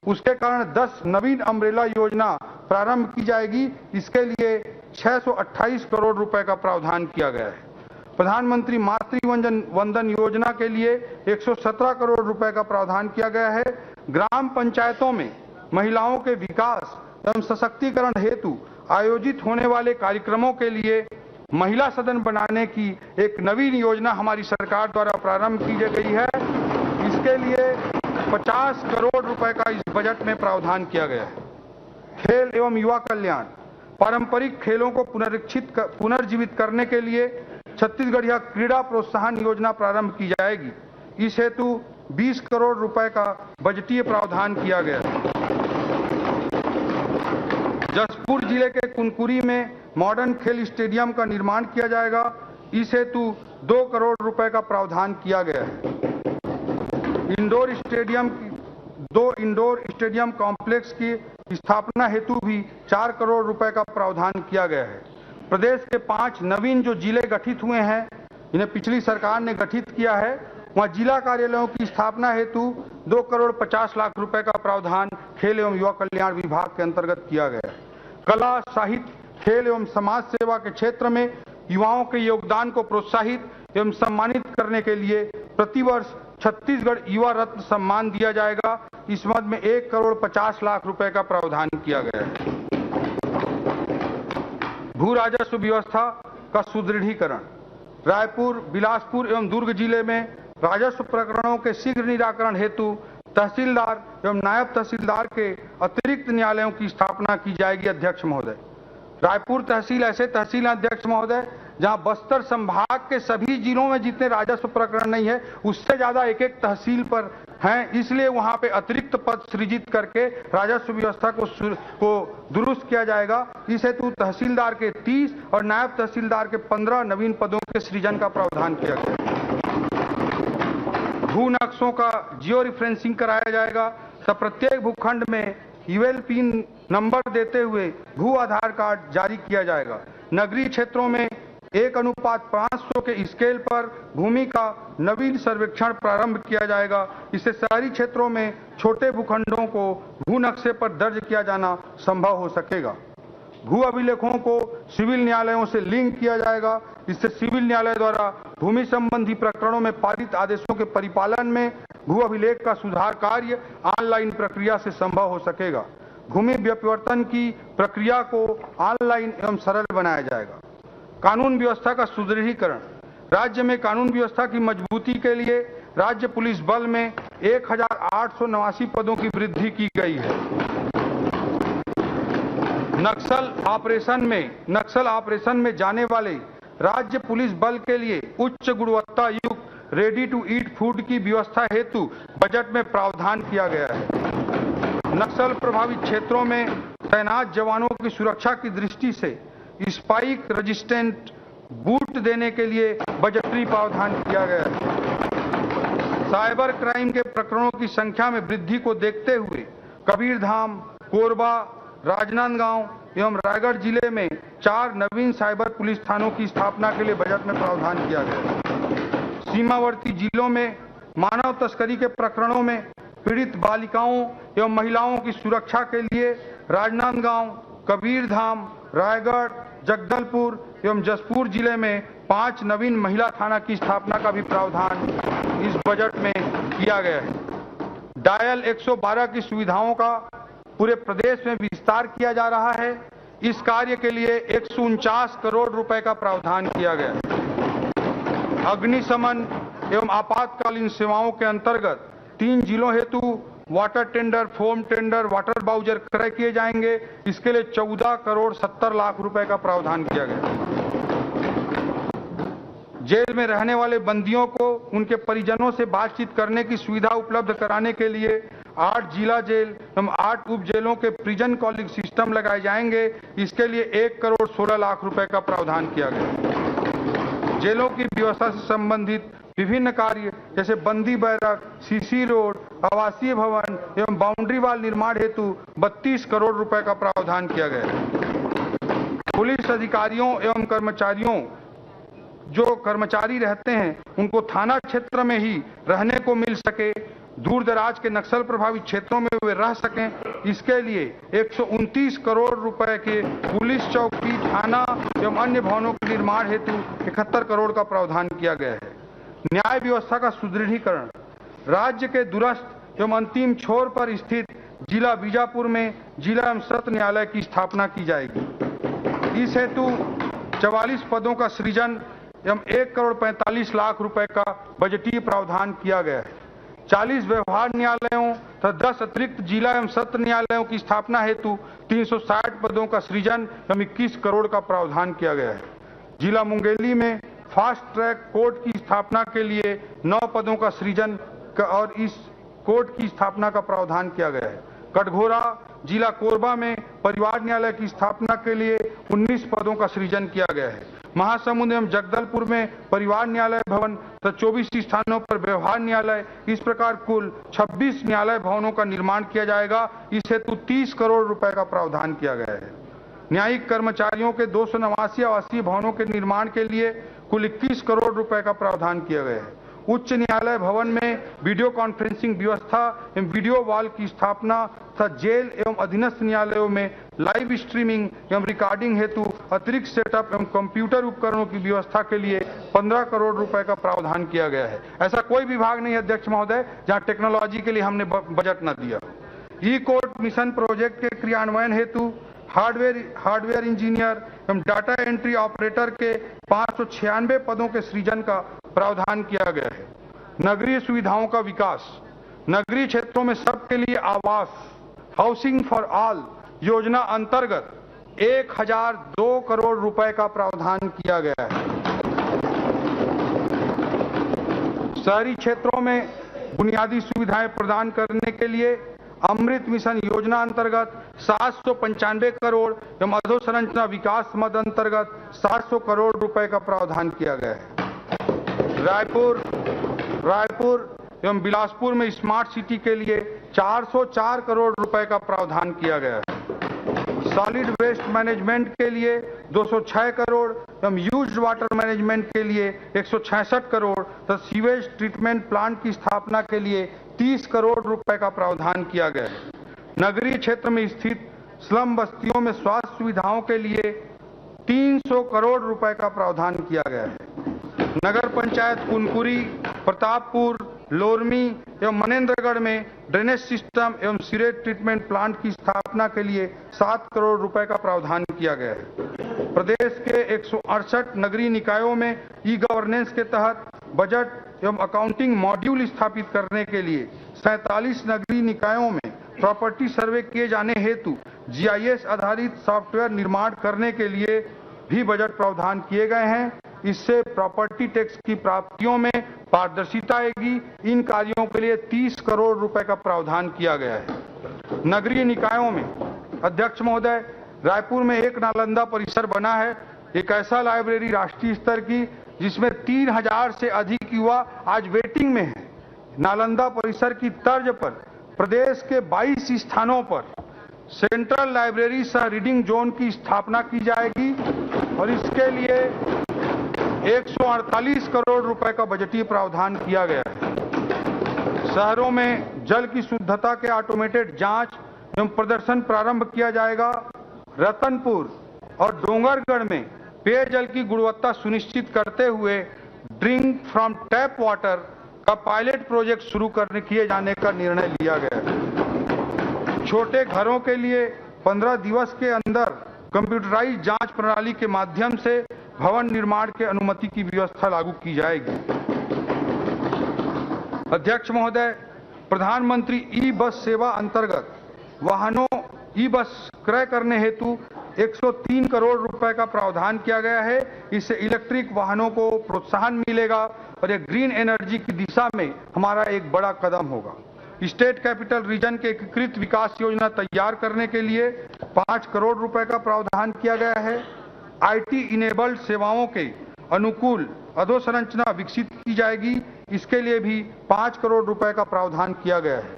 उसके कारण 10 नवीन अम्ब्रेला योजना प्रारंभ की जाएगी। इसके लिए 628 करोड़ रुपए का प्रावधान किया गया है। प्रधानमंत्री मातृ वंदन योजना के लिए 117 करोड़ रुपए का प्रावधान किया गया है। ग्राम पंचायतों में महिलाओं के विकास एवं सशक्तिकरण हेतु आयोजित होने वाले कार्यक्रमों के लिए महिला सदन बनाने की एक नवीन योजना हमारी सरकार द्वारा प्रारंभ की गई है। इसके लिए 50 करोड़ रुपए का इस बजट में प्रावधान किया गया है। खेल एवं युवा कल्याण पारंपरिक खेलों को पुनर्जीवित करने के लिए छत्तीसगढ़ क्रीड़ा प्रोत्साहन योजना प्रारंभ की जाएगी। इस हेतु 20 करोड़ रुपए का बजटीय प्रावधान किया गया है। जशपुर जिले के कुनकुरी में मॉडर्न खेल स्टेडियम का निर्माण किया जाएगा। इस हेतु 2 करोड़ रुपए का प्रावधान किया गया है। 2 इंडोर स्टेडियम कॉम्प्लेक्स की स्थापना हेतु भी 4 करोड़ रुपए का प्रावधान किया गया है। प्रदेश के 5 नवीन जो जिले गठित हुए हैं इन्हें पिछली सरकार ने गठित किया है, वहां जिला कार्यालयों की स्थापना हेतु 2,50,00,000 रुपए का प्रावधान खेल एवं युवा कल्याण विभाग के अंतर्गत किया गया है। कला, साहित्य, खेल एवं समाज सेवा के क्षेत्र में युवाओं के योगदान को प्रोत्साहित एवं सम्मानित करने के लिए प्रतिवर्ष छत्तीसगढ़ युवा रत्न सम्मान दिया जाएगा। इस मद में 1,50,00,000 रुपए का प्रावधान किया गया है। भू राजस्व व्यवस्था का सुदृढ़ीकरण। रायपुर, बिलासपुर एवं दुर्ग जिले में राजस्व प्रकरणों के शीघ्र निराकरण हेतु तहसीलदार एवं नायब तहसीलदार के अतिरिक्त न्यायालयों की स्थापना की जाएगी। अध्यक्ष महोदय, रायपुर तहसील ऐसे तहसील अध्यक्ष महोदय जहां बस्तर संभाग के सभी जिलों में जितने राजस्व प्रकरण नहीं है उससे ज्यादा एक एक तहसील पर हैं, इसलिए वहां पे अतिरिक्त पद सृजित करके राजस्व व्यवस्था को दुरुस्त किया जाएगा। इस हेतु तहसीलदार के 30 और नायब तहसीलदार के 15 नवीन पदों के सृजन का प्रावधान किया गया। भू नक्शों का जियो रिफरेंसिंग कराया जाएगा, तब प्रत्येक भूखंड में यूएलपी नंबर देते हुए भू आधार कार्ड जारी किया जाएगा। नगरीय क्षेत्रों में 1:500 के स्केल पर भूमि का नवीन सर्वेक्षण प्रारंभ किया जाएगा। इससे शहरी क्षेत्रों में छोटे भूखंडों को भू नक्शे पर दर्ज किया जाना संभव हो सकेगा। भू अभिलेखों को सिविल न्यायालयों से लिंक किया जाएगा। इससे सिविल न्यायालय द्वारा भूमि संबंधी प्रकरणों में पारित आदेशों के परिपालन में भू अभिलेख का सुधार कार्य ऑनलाइन प्रक्रिया से संभव हो सकेगा। भूमि व्युत्पत्ति की प्रक्रिया को ऑनलाइन एवं सरल बनाया जाएगा। कानून व्यवस्था का सुदृढ़ीकरण। राज्य में कानून व्यवस्था की मजबूती के लिए राज्य पुलिस बल में 1,889 पदों की वृद्धि की गई है। नक्सल ऑपरेशन में जाने वाले राज्य पुलिस बल के लिए उच्च गुणवत्ता युक्त रेडी टू ईट फूड की व्यवस्था हेतु बजट में प्रावधान किया गया है। नक्सल प्रभावित क्षेत्रों में तैनात जवानों की सुरक्षा की दृष्टि से स्पाइक रेजिस्टेंट बूट देने के लिए बजटरी प्रावधान किया गया है। साइबर क्राइम के प्रकरणों की संख्या में वृद्धि को देखते हुए कबीरधाम, कोरबा, राजनांदगांव एवं रायगढ़ जिले में 4 नवीन साइबर पुलिस थानों की स्थापना के लिए बजट में प्रावधान किया गया है। सीमावर्ती जिलों में मानव तस्करी के प्रकरणों में पीड़ित बालिकाओं एवं महिलाओं की सुरक्षा के लिए राजनांदगांव, कबीरधाम, रायगढ़, जगदलपुर एवं जसपुर जिले में 5 नवीन महिला थाना की स्थापना का भी प्रावधान इस बजट में किया गया है। डायल 112 की सुविधाओं का पूरे प्रदेश में विस्तार किया जा रहा है। इस कार्य के लिए 149 करोड़ रुपए का प्रावधान किया गया है। अग्निशमन एवं आपातकालीन सेवाओं के अंतर्गत 3 जिलों हेतु water tender, foam tender, water bowser क्रय किए जाएंगे। इसके लिए 14,70,00,000 रुपए का प्रावधान किया गया। जेल में रहने वाले बंदियों को उनके परिजनों से बातचीत करने की सुविधा उपलब्ध कराने के लिए 8 जिला जेल एवं 8 उप जेलों के प्रिजन कॉलिंग सिस्टम लगाए जाएंगे। इसके लिए 1,16,00,000 रुपए का प्रावधान किया गया। जेलों की व्यवस्था से संबंधित विभिन्न कार्य जैसे बंदी बैरक, सीसी रोड, आवासीय भवन एवं बाउंड्री वाल निर्माण हेतु 32 करोड़ रुपए का प्रावधान किया गया है। पुलिस अधिकारियों एवं कर्मचारियों जो कर्मचारी रहते हैं उनको थाना क्षेत्र में ही रहने को मिल सके, दूर दराज के नक्सल प्रभावित क्षेत्रों में वे रह सकें, इसके लिए 129 करोड़ रुपए के पुलिस चौकी, थाना एवं अन्य भवनों के निर्माण हेतु 71 करोड़ का प्रावधान किया गया है। न्याय व्यवस्था का सुदृढ़ीकरण। राज्य के दूरस्थ एवं अंतिम छोर पर स्थित जिला बीजापुर में जिला एवं सत्र न्यायालय की स्थापना की जाएगी। इस हेतु 44 पदों का सृजन एवं 1,45,00,000 रुपए का बजटीय प्रावधान किया गया है। 40 व्यवहार न्यायालयों तथा 10 अतिरिक्त जिला एवं सत्र न्यायालयों की स्थापना हेतु 360 पदों का सृजन एवं 21 करोड़ का प्रावधान किया गया है। जिला मुंगेली में फास्ट ट्रैक कोर्ट की स्थापना के लिए 9 पदों का सृजन और इस कोर्ट की स्थापना का प्रावधान किया गया है। कटघोरा जिला कोरबा में परिवार न्यायालय की स्थापना के लिए 19 पदों का सृजन किया गया है। महासमुंद एवं जगदलपुर में परिवार न्यायालय भवन तथा 24 स्थानों पर व्यवहार न्यायालय, इस प्रकार कुल 26 न्यायालय भवनों का निर्माण किया जाएगा। इस हेतु 30 करोड़ रुपए का प्रावधान किया गया है। न्यायिक कर्मचारियों के 289 आवासीय भवनों के निर्माण के लिए कुल 21 करोड़ रुपए का प्रावधान किया गया है। उच्च न्यायालय भवन में वीडियो कॉन्फ्रेंसिंग व्यवस्था एवं वीडियो वॉल की स्थापना तथा जेल एवं अधीनस्थ न्यायालयों में लाइव स्ट्रीमिंग एवं रिकॉर्डिंग हेतु अतिरिक्त सेटअप एवं कंप्यूटर उपकरणों की व्यवस्था के लिए 15 करोड़ रुपए का प्रावधान किया गया है। ऐसा कोई विभाग नहीं है अध्यक्ष महोदय जहां टेक्नोलॉजी के लिए हमने बजट न दिया। ई कोर्ट मिशन प्रोजेक्ट के क्रियान्वयन हेतु हार्डवेयर इंजीनियर एवं डाटा एंट्री ऑपरेटर के 596 पदों के सृजन का प्रावधान किया गया है। नगरीय सुविधाओं का विकास, नगरीय क्षेत्रों में सबके लिए आवास, हाउसिंग फॉर ऑल योजना अंतर्गत 1002 करोड़ रुपए का प्रावधान किया गया है। शहरी क्षेत्रों में बुनियादी सुविधाएं प्रदान करने के लिए अमृत मिशन योजना अंतर्गत 795 करोड़ एवं अधोसंरचना विकास मद अंतर्गत 700 करोड़ रुपए का प्रावधान किया गया है। रायपुर एवं बिलासपुर में स्मार्ट सिटी के लिए 404 करोड़ रुपए का प्रावधान किया गया है। सॉलिड वेस्ट मैनेजमेंट के लिए 206 करोड़ एवं यूज्ड वाटर मैनेजमेंट के लिए 166 करोड़ तथा सीवेज ट्रीटमेंट प्लांट की स्थापना के लिए 30 करोड़ रुपए का प्रावधान किया गया है। नगरीय क्षेत्र में स्थित स्लम बस्तियों में स्वास्थ्य सुविधाओं के लिए 300 करोड़ रुपए का प्रावधान किया गया है। नगर पंचायत कुनकुरी, प्रतापपुर, लोरमी एवं मनेंद्रगढ़ में ड्रेनेज सिस्टम एवं सीवेज ट्रीटमेंट प्लांट की स्थापना के लिए 7 करोड़ रुपए का प्रावधान किया गया है। प्रदेश के 168 नगरीय निकायों में ई गवर्नेंस के तहत बजट एवं अकाउंटिंग मॉड्यूल स्थापित करने के लिए 47 नगरीय निकायों में प्रॉपर्टी सर्वे किए जाने हेतु जीआईएस आधारित सॉफ्टवेयर निर्माण करने के लिए भी बजट प्रावधान किए गए हैं। इससे प्रॉपर्टी टैक्स की प्राप्तियों में पारदर्शिता आएगी। इन कार्यों के लिए 30 करोड़ रुपए का प्रावधान किया गया है। नगरीय निकायों में अध्यक्ष महोदय, रायपुर में एक नालंदा परिसर बना है, एक ऐसा लाइब्रेरी राष्ट्रीय स्तर की जिसमें 3000 से अधिक युवा आज वेटिंग में है। नालंदा परिसर की तर्ज पर प्रदेश के 22 स्थानों पर सेंट्रल लाइब्रेरी सह रीडिंग जोन की स्थापना की जाएगी और इसके लिए 148 करोड़ रुपए का बजटीय प्रावधान किया गया है। शहरों में जल की शुद्धता के ऑटोमेटेड जांच एवं प्रदर्शन प्रारंभ किया जाएगा। रतनपुर और डोंगरगढ़ में पेयजल की गुणवत्ता सुनिश्चित करते हुए ड्रिंक फ्रॉम टैप वाटर का पायलट प्रोजेक्ट शुरू किए जाने का निर्णय लिया गया है। छोटे घरों के लिए 15 दिवस के अंदर कंप्यूटराइज्ड जांच प्रणाली के माध्यम से भवन निर्माण के अनुमति की व्यवस्था लागू की जाएगी। अध्यक्ष महोदय, प्रधानमंत्री ई बस सेवा अंतर्गत वाहनों ई बस क्रय करने हेतु 103 करोड़ रुपए का प्रावधान किया गया है। इससे इलेक्ट्रिक वाहनों को प्रोत्साहन मिलेगा और ये ग्रीन एनर्जी की दिशा में हमारा एक बड़ा कदम होगा। स्टेट कैपिटल रीजन के एकीकृत विकास योजना तैयार करने के लिए 5 करोड़ रुपए का प्रावधान किया गया है। आईटी इनेबल्ड सेवाओं के अनुकूल अधोसंरचना विकसित की जाएगी। इसके लिए भी 5 करोड़ रुपए का प्रावधान किया गया है।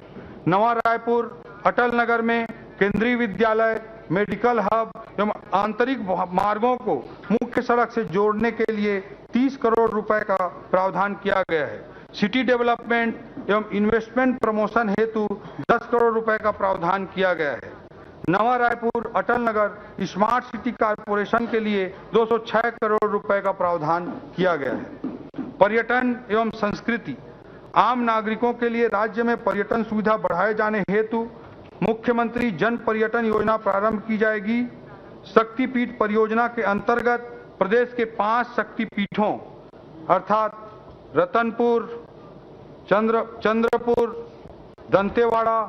नवा रायपुर, अटल नगर में केंद्रीय विद्यालय, मेडिकल हब एवं आंतरिक मार्गों को मुख्य सड़क से जोड़ने के लिए 30 करोड़ रुपए का प्रावधान किया गया है। सिटी डेवलपमेंट एवं इन्वेस्टमेंट प्रमोशन हेतु 10 करोड़ रुपए का प्रावधान किया गया है। नवा Raipur, Atal Nagar smart city corporation के लिए 206 करोड़ रुपए का प्रावधान किया गया है। पर्यटन एवं संस्कृति, आम नागरिकों के लिए राज्य में पर्यटन सुविधा बढ़ाए जाने हेतु मुख्यमंत्री जन पर्यटन योजना प्रारंभ की जाएगी। शक्तिपीठ परियोजना के अंतर्गत प्रदेश के 5 शक्तिपीठों अर्थात रतनपुर, चंद्रपुर, दंतेवाड़ा,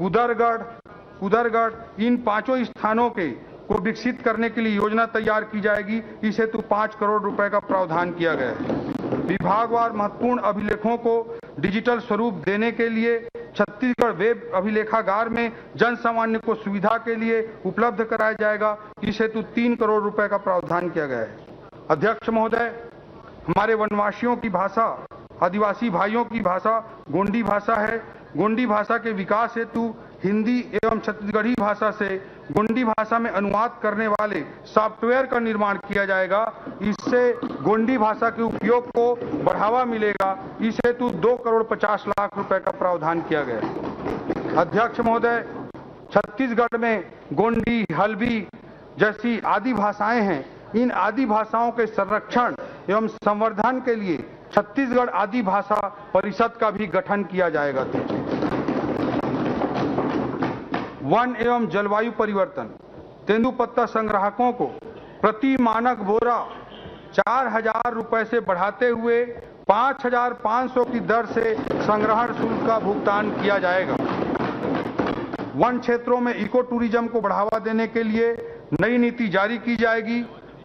उदरगढ़ इन 5 स्थानों को विकसित करने के लिए योजना तैयार की जाएगी। इस हेतु 5 करोड़ रुपए का प्रावधान किया गया है। विभागवार महत्वपूर्ण अभिलेखों को डिजिटल स्वरूप देने के लिए छत्तीसगढ़ वेब अभिलेखागार में जन सामान्य को सुविधा के लिए उपलब्ध कराया जाएगा। इस हेतु 3 करोड़ रुपए का प्रावधान किया गया है। अध्यक्ष महोदय, हमारे वनवासियों की भाषा, आदिवासी भाइयों की भाषा गोंडी भाषा है। गोंडी भाषा के विकास हेतु हिंदी एवं छत्तीसगढ़ी भाषा से गोंडी भाषा में अनुवाद करने वाले सॉफ्टवेयर का निर्माण किया जाएगा। इससे गोंडी भाषा के उपयोग को बढ़ावा मिलेगा। इस हेतु 2,50,00,000 रुपए का प्रावधान किया गया है। अध्यक्ष महोदय, छत्तीसगढ़ में गोंडी, हल्बी जैसी आदि भाषाएं हैं। इन आदि भाषाओं के संरक्षण एवं संवर्धन के लिए छत्तीसगढ़ आदि भाषा परिषद का भी गठन किया जाएगा। वन एवं जलवायु परिवर्तन, तेंदुपत्ता संग्राहकों को प्रति मानक बोरा 4,000 रुपए से बढ़ाते हुए 5,500 की दर से संग्रहण शुल्क का भुगतान किया जाएगा। वन क्षेत्रों में इको टूरिज्म को बढ़ावा देने के लिए नई नीति जारी की जाएगी।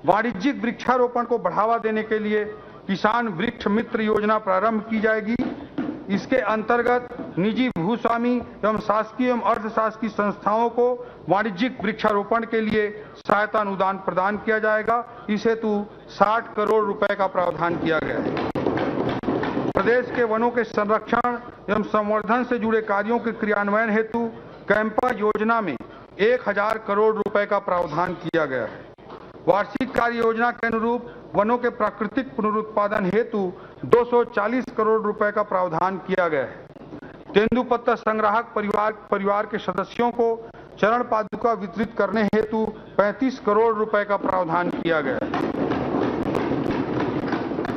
वाणिज्यिक वृक्षारोपण को बढ़ावा देने के लिए किसान वृक्ष मित्र योजना प्रारंभ की जाएगी। इसके अंतर्गत निजी भूस्वामी एवं शासकीय एवं अर्धशासकीय संस्थाओं को वाणिज्यिक वृक्षारोपण के लिए सहायता अनुदान प्रदान किया जाएगा। इस हेतु 60 करोड़ रुपए का प्रावधान किया गया है। प्रदेश के वनों के संरक्षण एवं संवर्धन से जुड़े कार्यों के क्रियान्वयन हेतु कैंपा योजना में 1,000 करोड़ रुपए का प्रावधान किया गया है। वार्षिक कार्य योजना के अनुरूप वनों के प्राकृतिक पुनरुत्पादन हेतु 240 करोड़ रुपए का प्रावधान किया गया है। तेंदुपत्ता संग्राहक परिवार के सदस्यों को चरण पादुका वितरित करने हेतु 35 करोड़ रुपए का प्रावधान किया गया है।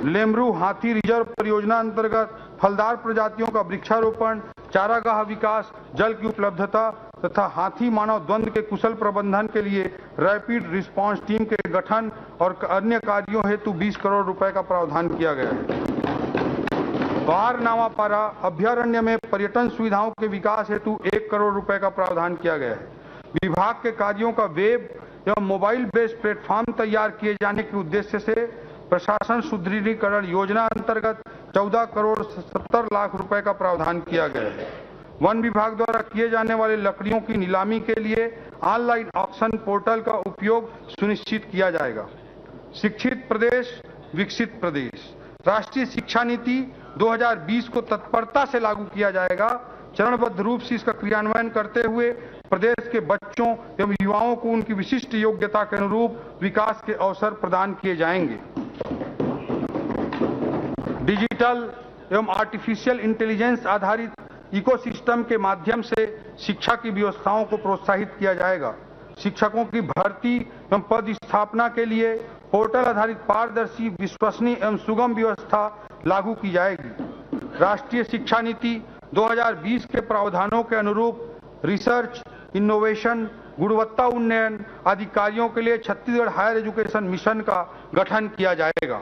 लेमरू हाथी रिजर्व परियोजना अंतर्गत फलदार प्रजातियों का वृक्षारोपण, चारागाह विकास, जल की उपलब्धता तथा हाथी मानव द्वंद्व के कुशल प्रबंधन के लिए रैपिड रिस्पांस टीम के गठन और अन्य कार्यों हेतु 20 करोड़ रुपए का प्रावधान किया गया है। बार नावापारा अभ्यारण्य में पर्यटन सुविधाओं के विकास हेतु 1 करोड़ रुपए का प्रावधान किया गया है। विभाग के कार्यों का वेब एवं मोबाइल बेस्ड प्लेटफॉर्म तैयार किए जाने के उद्देश्य से प्रशासन सुदृढ़ीकरण योजना अंतर्गत 14 करोड़ 70 लाख रुपए का प्रावधान किया गया है। वन विभाग द्वारा किए जाने वाले लकड़ियों की नीलामी के लिए ऑनलाइन ऑक्शन पोर्टल का उपयोग सुनिश्चित किया जाएगा। शिक्षित प्रदेश विकसित प्रदेश, राष्ट्रीय शिक्षा नीति 2020 को तत्परता से लागू किया जाएगा। चरणबद्ध रूप से इसका क्रियान्वयन करते हुए प्रदेश के बच्चों एवं युवाओं को उनकी विशिष्ट योग्यता के अनुरूप विकास के अवसर प्रदान किए जाएंगे। डिजिटल एवं आर्टिफिशियल इंटेलिजेंस आधारित इकोसिस्टम के माध्यम से शिक्षा की व्यवस्थाओं को प्रोत्साहित किया जाएगा। शिक्षकों की भर्ती एवं पद स्थापना के लिए पोर्टल आधारित पारदर्शी, विश्वसनीय एवं सुगम व्यवस्था लागू की जाएगी। राष्ट्रीय शिक्षा नीति 2020 के प्रावधानों के अनुरूप रिसर्च, इनोवेशन, गुणवत्ता उन्नयन आदि कार्यों के लिए छत्तीसगढ़ हायर एजुकेशन मिशन का गठन किया जाएगा।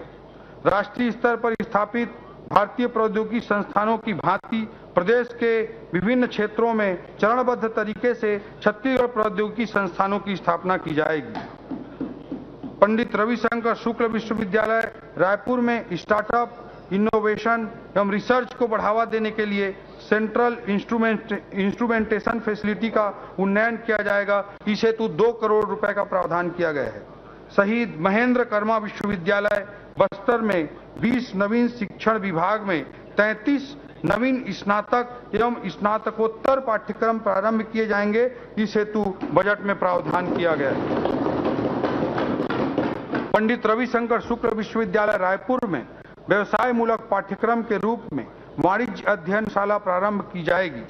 राष्ट्रीय स्तर पर स्थापित भारतीय प्रौद्योगिकी संस्थानों की भांति प्रदेश के विभिन्न क्षेत्रों में चरणबद्ध तरीके से छत्तीसगढ़ प्रौद्योगिकी संस्थानों की स्थापना की जाएगी। पंडित रविशंकर शुक्ल विश्वविद्यालय रायपुर में स्टार्टअप, इनोवेशन एवं रिसर्च को बढ़ावा देने के लिए सेंट्रल इंस्ट्रूमेंटेशन फैसिलिटी का उन्नयन किया जाएगा। इस हेतु 2 करोड़ रुपए का प्रावधान किया गया है। शहीद महेंद्र कर्मा विश्वविद्यालय बस्तर में 20 नवीन शिक्षण विभाग में 33 नवीन स्नातक एवं स्नातकोत्तर पाठ्यक्रम प्रारंभ किए जाएंगे। इस हेतु बजट में प्रावधान किया गया है। पंडित रविशंकर शुक्ल विश्वविद्यालय रायपुर में व्यवसाय मूलक पाठ्यक्रम के रूप में वाणिज्य अध्ययनशाला प्रारंभ की जाएगी।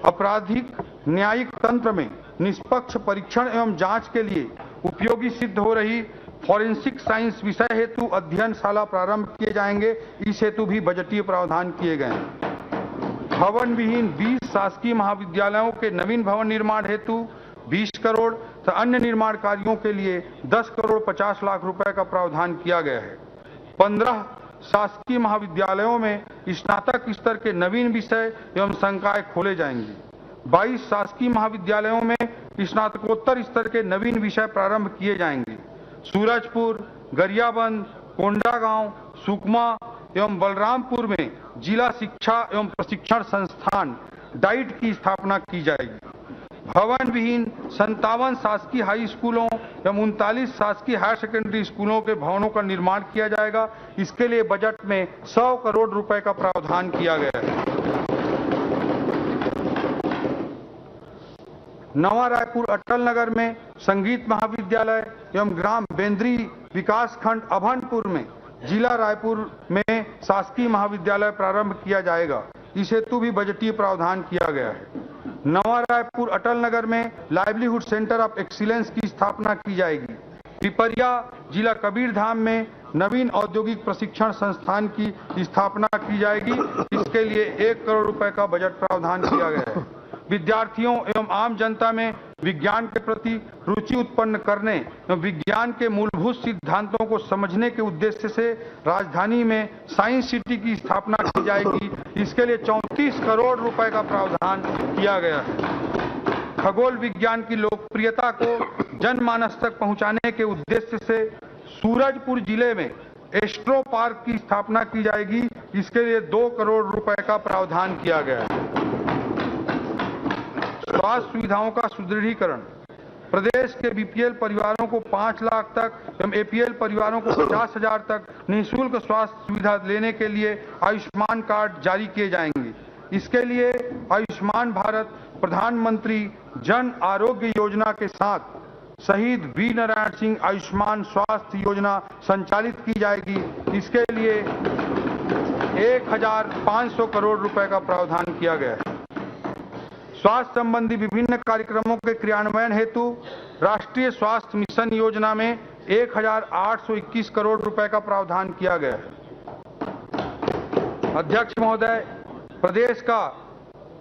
आपराधिक न्यायिक तंत्र में निष्पक्ष परीक्षण एवं जांच के लिए उपयोगी सिद्ध हो रही फॉरेंसिक साइंस विषय हेतु अध्ययनशाला प्रारंभ किए जाएंगे। इस हेतु भी बजटीय प्रावधान किए गए हैं। भवन विहीन 20 शासकीय महाविद्यालयों के नवीन भवन निर्माण हेतु 20 करोड़ तथा अन्य निर्माण कार्यों के लिए 10 करोड़ 50 लाख रुपए का प्रावधान किया गया है। 15 शासकीय महाविद्यालयों में स्नातक स्तर के नवीन विषय एवं संकाय खोले जाएंगे। 22 शासकीय महाविद्यालयों में स्नातकोत्तर स्तर के नवीन विषय प्रारंभ किए जाएंगे। सूरजपुर, गरियाबंद, कोंडागांव, सुकमा एवं बलरामपुर में जिला शिक्षा एवं प्रशिक्षण संस्थान डाइट की स्थापना की जाएगी। भवन विहीन 57 शासकीय हाई स्कूलों एवं 39 शासकीय हायर सेकेंडरी स्कूलों के भवनों का निर्माण किया जाएगा। इसके लिए बजट में 100 करोड़ रुपए का प्रावधान किया गया है। नवा रायपुर अटल नगर में संगीत महाविद्यालय एवं ग्राम बेंद्री विकास खंड अभनपुर में जिला रायपुर में शासकीय महाविद्यालय प्रारंभ किया जाएगा। इस हेतु भी बजटीय प्रावधान किया गया है। नवा रायपुर अटल नगर में लाइवलीहुड सेंटर ऑफ एक्सीलेंस की स्थापना की जाएगी। पिपरिया जिला कबीरधाम में नवीन औद्योगिक प्रशिक्षण संस्थान की स्थापना की जाएगी। इसके लिए 1 करोड़ रुपए का बजट प्रावधान किया गया है। विद्यार्थियों एवं आम जनता में विज्ञान के प्रति रुचि उत्पन्न करने एवं विज्ञान के मूलभूत सिद्धांतों को समझने के उद्देश्य से राजधानी में साइंस सिटी की स्थापना की जाएगी। इसके लिए 34 करोड़ रुपए का प्रावधान किया गया है। खगोल विज्ञान की लोकप्रियता को जनमानस तक पहुंचाने के उद्देश्य से सूरजपुर जिले में एस्ट्रो पार्क की स्थापना की जाएगी। इसके लिए 2 करोड़ रुपए का प्रावधान किया गया है। स्वास्थ्य सुविधाओं का सुदृढ़ीकरण, प्रदेश के बीपीएल परिवारों को 5 लाख तक एवं एपीएल परिवारों को 50,000 तक निःशुल्क स्वास्थ्य सुविधा लेने के लिए आयुष्मान कार्ड जारी किए जाएंगे। इसके लिए आयुष्मान भारत प्रधानमंत्री जन आरोग्य योजना के साथ शहीद वीर नारायण सिंह आयुष्मान स्वास्थ्य योजना संचालित की जाएगी। इसके लिए 1,500 करोड़ रुपए का प्रावधान किया गया है। स्वास्थ्य संबंधी विभिन्न कार्यक्रमों के क्रियान्वयन हेतु राष्ट्रीय स्वास्थ्य मिशन योजना में 1,821 करोड़ रुपए का प्रावधान किया गया है। अध्यक्ष महोदय, प्रदेश का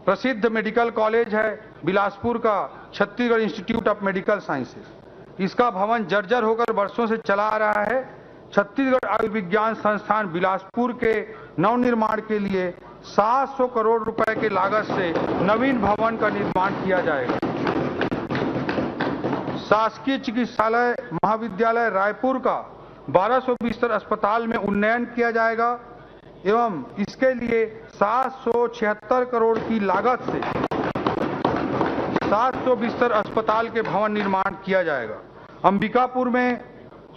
प्रसिद्ध मेडिकल कॉलेज है बिलासपुर का Chhattisgarh institute of medical sciences. इसका भवन जर्जर होकर वर्षों से चला आ रहा है। छत्तीसगढ़ आयुर्विज्ञान संस्थान बिलासपुर के नवनिर्माण के लिए 700 करोड़ रुपए के लागत से नवीन भवन का निर्माण किया जाएगा। शासकीय चिकित्सालय महाविद्यालय रायपुर का 1200 बिस्तर अस्पताल में उन्नयन किया जाएगा एवं इसके लिए 776 करोड़ की लागत से 700 बिस्तर अस्पताल के भवन निर्माण किया जाएगा। अंबिकापुर में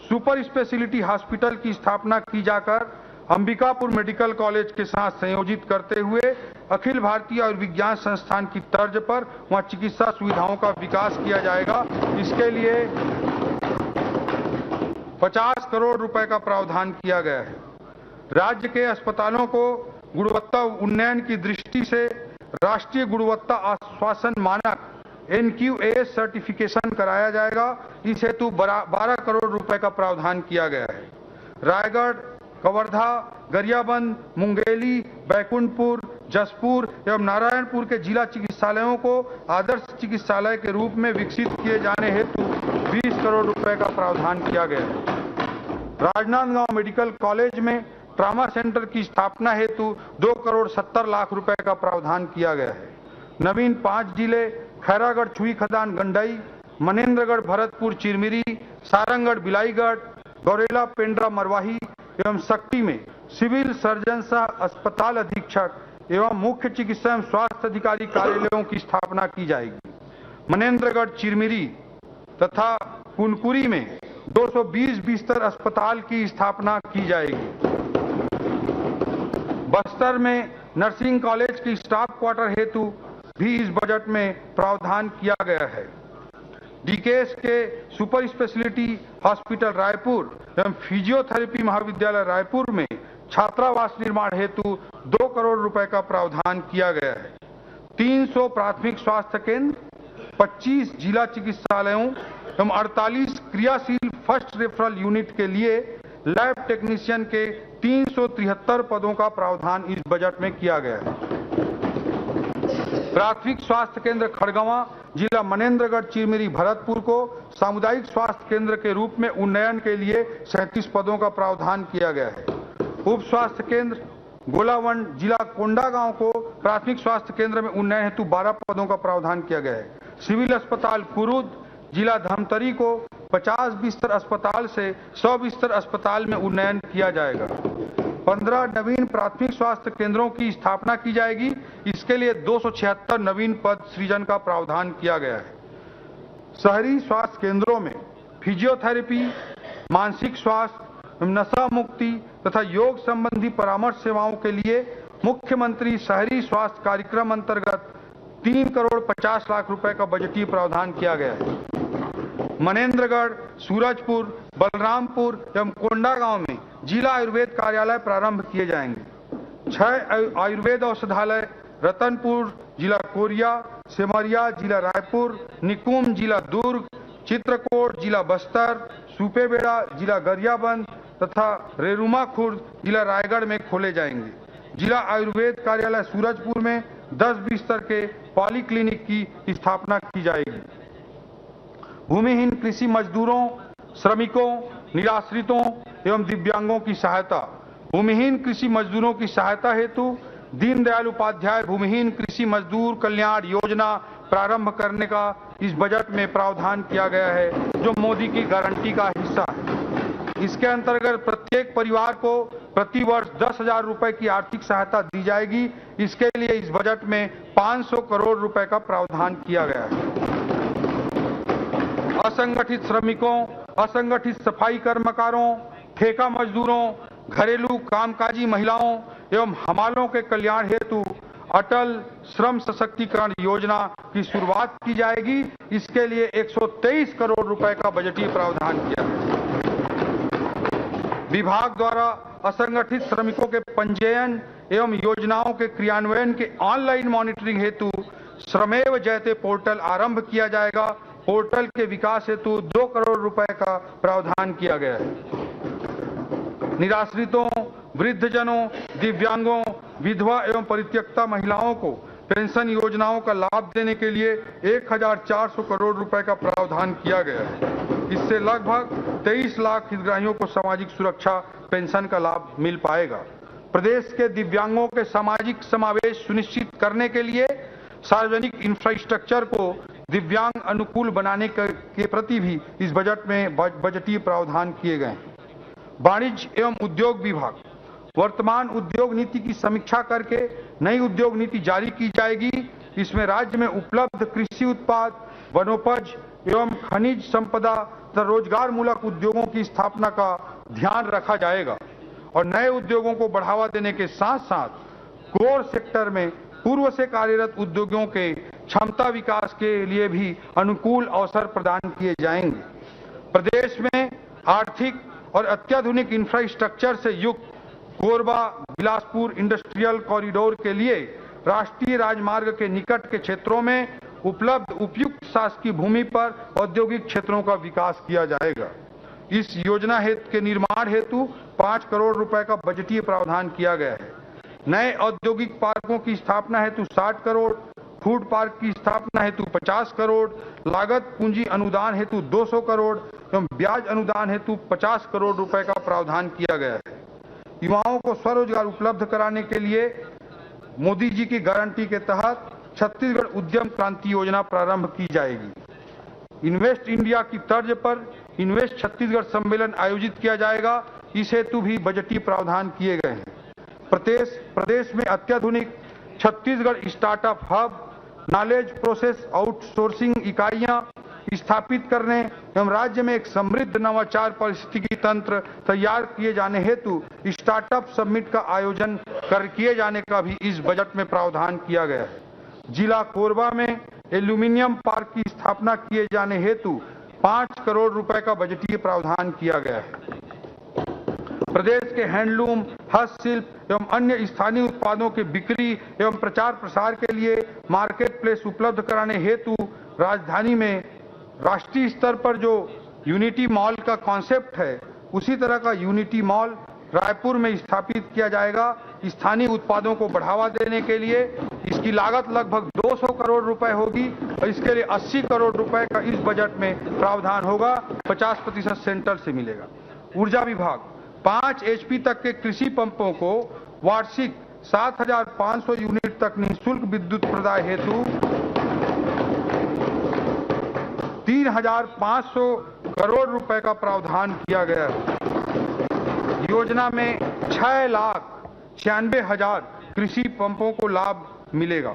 सुपर स्पेशलिटी हॉस्पिटल की स्थापना की जाकर अंबिकापुर मेडिकल कॉलेज के साथ संयोजित करते हुए अखिल भारतीय आयुर्विज्ञान संस्थान की तर्ज पर वहां चिकित्सा सुविधाओं का विकास किया जाएगा। इसके लिए 50 करोड़ रुपए का प्रावधान किया गया है। राज्य के अस्पतालों को गुणवत्ता उन्नयन की दृष्टि से राष्ट्रीय गुणवत्ता आश्वासन मानक NQAS सर्टिफिकेशन कराया जाएगा। इस हेतु 12 करोड़ रुपए का प्रावधान किया गया है। रायगढ़, कवर्धा, गरियाबंद, मुंगेली, बैकुंठपुर, जसपुर एवं नारायणपुर के जिला चिकित्सालयों को आदर्श चिकित्सालय के रूप में विकसित किए जाने हेतु 20 करोड़ रुपए का प्रावधान किया गया है। राजनांदगांव मेडिकल कॉलेज में ट्रामा सेंटर की स्थापना हेतु 2 करोड़ 70 लाख रुपए का प्रावधान किया गया है। नवीन 5 जिले खैरागढ़ छुई खदान गंडई, मनेन्द्रगढ़ भरतपुर चिरमिरी, सारंगगढ़ बिलाईगढ़, गौरेला पेंड्रा मरवाही एवं सक्टी में सिविल सर्जन सह अस्पताल अधीक्षक एवं मुख्य चिकित्सा एवं स्वास्थ्य अधिकारी कार्यालयों की स्थापना की जाएगी। मनेन्द्रगढ़ चिरमिरी तथा कुनकुरी में 220 बिस्तर अस्पताल की स्थापना की जाएगी। बस्तर में नर्सिंग कॉलेज की स्टाफ क्वार्टर हेतु भी इस बजट में प्रावधान किया गया है। डीकेएस के सुपर स्पेशलिटी हॉस्पिटल रायपुर एवं फिजियोथेरेपी महाविद्यालय रायपुर में छात्रावास निर्माण हेतु 2 करोड़ रुपए का प्रावधान किया गया है। 300 प्राथमिक स्वास्थ्य केंद्र, 25 जिला चिकित्सालयों एवं 48 क्रियाशील फर्स्ट रेफरल यूनिट के लिए लैब टेक्नीशियन के 373 पदों का प्रावधान इस बजट में किया गया है। प्राथमिक स्वास्थ्य केंद्र खड़गवां, जिला मनेन्द्रगढ़ चिरमिरी भरतपुर को सामुदायिक स्वास्थ्य केंद्र के रूप में उन्नयन के लिए 37 पदों का प्रावधान किया गया है। उप स्वास्थ्य केंद्र गोलावन, जिला कोंडागांव को प्राथमिक स्वास्थ्य केंद्र में उन्नयन हेतु 12 पदों का प्रावधान किया गया है। सिविल अस्पताल कुरुद, जिला धमतरी को 50 बिस्तर अस्पताल से 100 बिस्तर अस्पताल में उन्नयन किया जाएगा। 15 नवीन प्राथमिक स्वास्थ्य केंद्रों की स्थापना की जाएगी। इसके लिए 276 नवीन पद सृजन का प्रावधान किया गया है। शहरी स्वास्थ्य केंद्रों में फिजियोथेरेपी, मानसिक स्वास्थ्य, नशा मुक्ति तथा योग संबंधी परामर्श सेवाओं के लिए मुख्यमंत्री शहरी स्वास्थ्य कार्यक्रम अंतर्गत 3,50,00,000 रुपए का बजटीय प्रावधान किया गया है। मनेंद्रगढ़, सूरजपुर, बलरामपुर एवं कोंडागांव में जिला आयुर्वेद कार्यालय प्रारंभ किए जाएंगे। 6 आयुर्वेद औषधालय रतनपुर जिला कोरिया, सेमरिया जिला रायपुर, निकुंम जिला दुर्ग, चित्रकूट जिला बस्तर, सुपेबेड़ा जिला गरियाबंद तथा रेरुमा खुर्द जिला रायगढ़ में खोले जाएंगे। जिला आयुर्वेद कार्यालय सूरजपुर में 10 बिस्तर के पॉलीक्लिनिक की स्थापना की जाएगी। भूमिहीन कृषि मजदूरों, श्रमिकों, निराश्रितों एवं दिव्यांगों की सहायता। भूमिहीन कृषि मजदूरों की सहायता हेतु दीनदयाल उपाध्याय भूमिहीन कृषि मजदूर कल्याण योजना प्रारंभ करने का इस बजट में प्रावधान किया गया है, जो मोदी की गारंटी का हिस्सा है। इसके अंतर्गत प्रत्येक परिवार को प्रति वर्ष 10,000 रुपए की आर्थिक सहायता दी जाएगी। इसके लिए इस बजट में 500 करोड़ रुपए का प्रावधान किया गया है। असंगठित श्रमिकों, असंगठित सफाई कर्मकारों, ठेका मजदूरों, घरेलू कामकाजी महिलाओं एवं हमालों के कल्याण हेतु अटल श्रम सशक्तिकरण योजना की शुरुआत की जाएगी। इसके लिए 123 करोड़ रुपए का बजटीय प्रावधान किया है। विभाग द्वारा असंगठित श्रमिकों के पंजीयन एवं योजनाओं के क्रियान्वयन के ऑनलाइन मॉनिटरिंग हेतु श्रमेव जयते पोर्टल आरंभ किया जाएगा। पोर्टल के विकास हेतु 2 करोड़ रुपए का प्रावधान किया गया है। निराश्रितों, वृद्धजनों, दिव्यांगों, विधवा एवं परित्यक्ता महिलाओं को पेंशन योजनाओं का लाभ देने के लिए 1,400 करोड़ रुपए का प्रावधान किया गया है। इससे लगभग 23 लाख हितग्राहियों को सामाजिक सुरक्षा पेंशन का लाभ मिल पाएगा। प्रदेश के दिव्यांगों के सामाजिक समावेश सुनिश्चित करने के लिए सार्वजनिक इंफ्रास्ट्रक्चर को दिव्यांग अनुकूल बनाने के प्रति भी इस बजट में बजटीय प्रावधान किए गए हैं। वाणिज्य एवं उद्योग विभाग वर्तमान उद्योग नीति की समीक्षा करके नई उद्योग नीति जारी की जाएगी। इसमें राज्य में उपलब्ध कृषि उत्पाद, वनोपज एवं खनिज संपदा तथा रोजगार मूलक उद्योगों की स्थापना का ध्यान रखा जाएगा और नए उद्योगों को बढ़ावा देने के साथ साथ कोर सेक्टर में पूर्व से कार्यरत उद्योगों के क्षमता विकास के लिए भी अनुकूल अवसर प्रदान किए जाएंगे। प्रदेश में आर्थिक और अत्याधुनिक इंफ्रास्ट्रक्चर से युक्त कोरबा बिलासपुर इंडस्ट्रियल कॉरिडोर के लिए राष्ट्रीय राजमार्ग के निकट के क्षेत्रों में उपलब्ध उपयुक्त शासकीय भूमि पर औद्योगिक क्षेत्रों का विकास किया जाएगा। इस योजना के निर्माण हेतु 5 करोड़ रुपए का बजटीय प्रावधान किया गया है। नए औद्योगिक पार्कों की स्थापना हेतु 60 करोड़, फूड पार्क की स्थापना हेतु 50 करोड़, लागत पूंजी अनुदान हेतु 200 करोड़ एवं ब्याज अनुदान हेतु 50 करोड़ रुपए का प्रावधान किया गया है। युवाओं को स्वरोजगार उपलब्ध कराने के लिए मोदी जी की गारंटी के तहत छत्तीसगढ़ उद्यम क्रांति योजना प्रारंभ की जाएगी। इन्वेस्ट इंडिया की तर्ज पर इन्वेस्ट छत्तीसगढ़ सम्मेलन आयोजित किया जाएगा। इस हेतु भी बजटीय प्रावधान किए गए हैं। प्रदेश में अत्याधुनिक Chhattisgarh startup hub, knowledge process outsourcing इकाइयां स्थापित करने एवं राज्य में एक समृद्ध नवाचार पारिस्थितिकी तंत्र तैयार किए जाने हेतु स्टार्टअप समिट का आयोजन किए जाने का भी इस बजट में प्रावधान किया गया है। जिला कोरबा में एल्यूमिनियम पार्क की स्थापना किए जाने हेतु 5 करोड़ रुपए का बजटीय प्रावधान किया गया है। प्रदेश के हैंडलूम, हस्तशिल्प एवं अन्य स्थानीय उत्पादों के बिक्री एवं प्रचार प्रसार के लिए मार्केट प्लेस उपलब्ध कराने हेतु राजधानी में राष्ट्रीय स्तर पर जो यूनिटी मॉल का कॉन्सेप्ट है, उसी तरह का यूनिटी मॉल रायपुर में स्थापित किया जाएगा। स्थानीय उत्पादों को बढ़ावा देने के लिए इसकी लागत लगभग 200 करोड़ रुपए होगी और इसके लिए 80 करोड़ रुपए का इस बजट में प्रावधान होगा। 50% सेंटर से मिलेगा। ऊर्जा विभाग 5 HP तक के कृषि पंपों को वार्षिक 7,500 यूनिट तक निःशुल्क विद्युत प्रदाय हेतु 3,500 करोड़ रुपए का प्रावधान किया गया है। योजना में 6,96,000 कृषि पंपों को लाभ मिलेगा।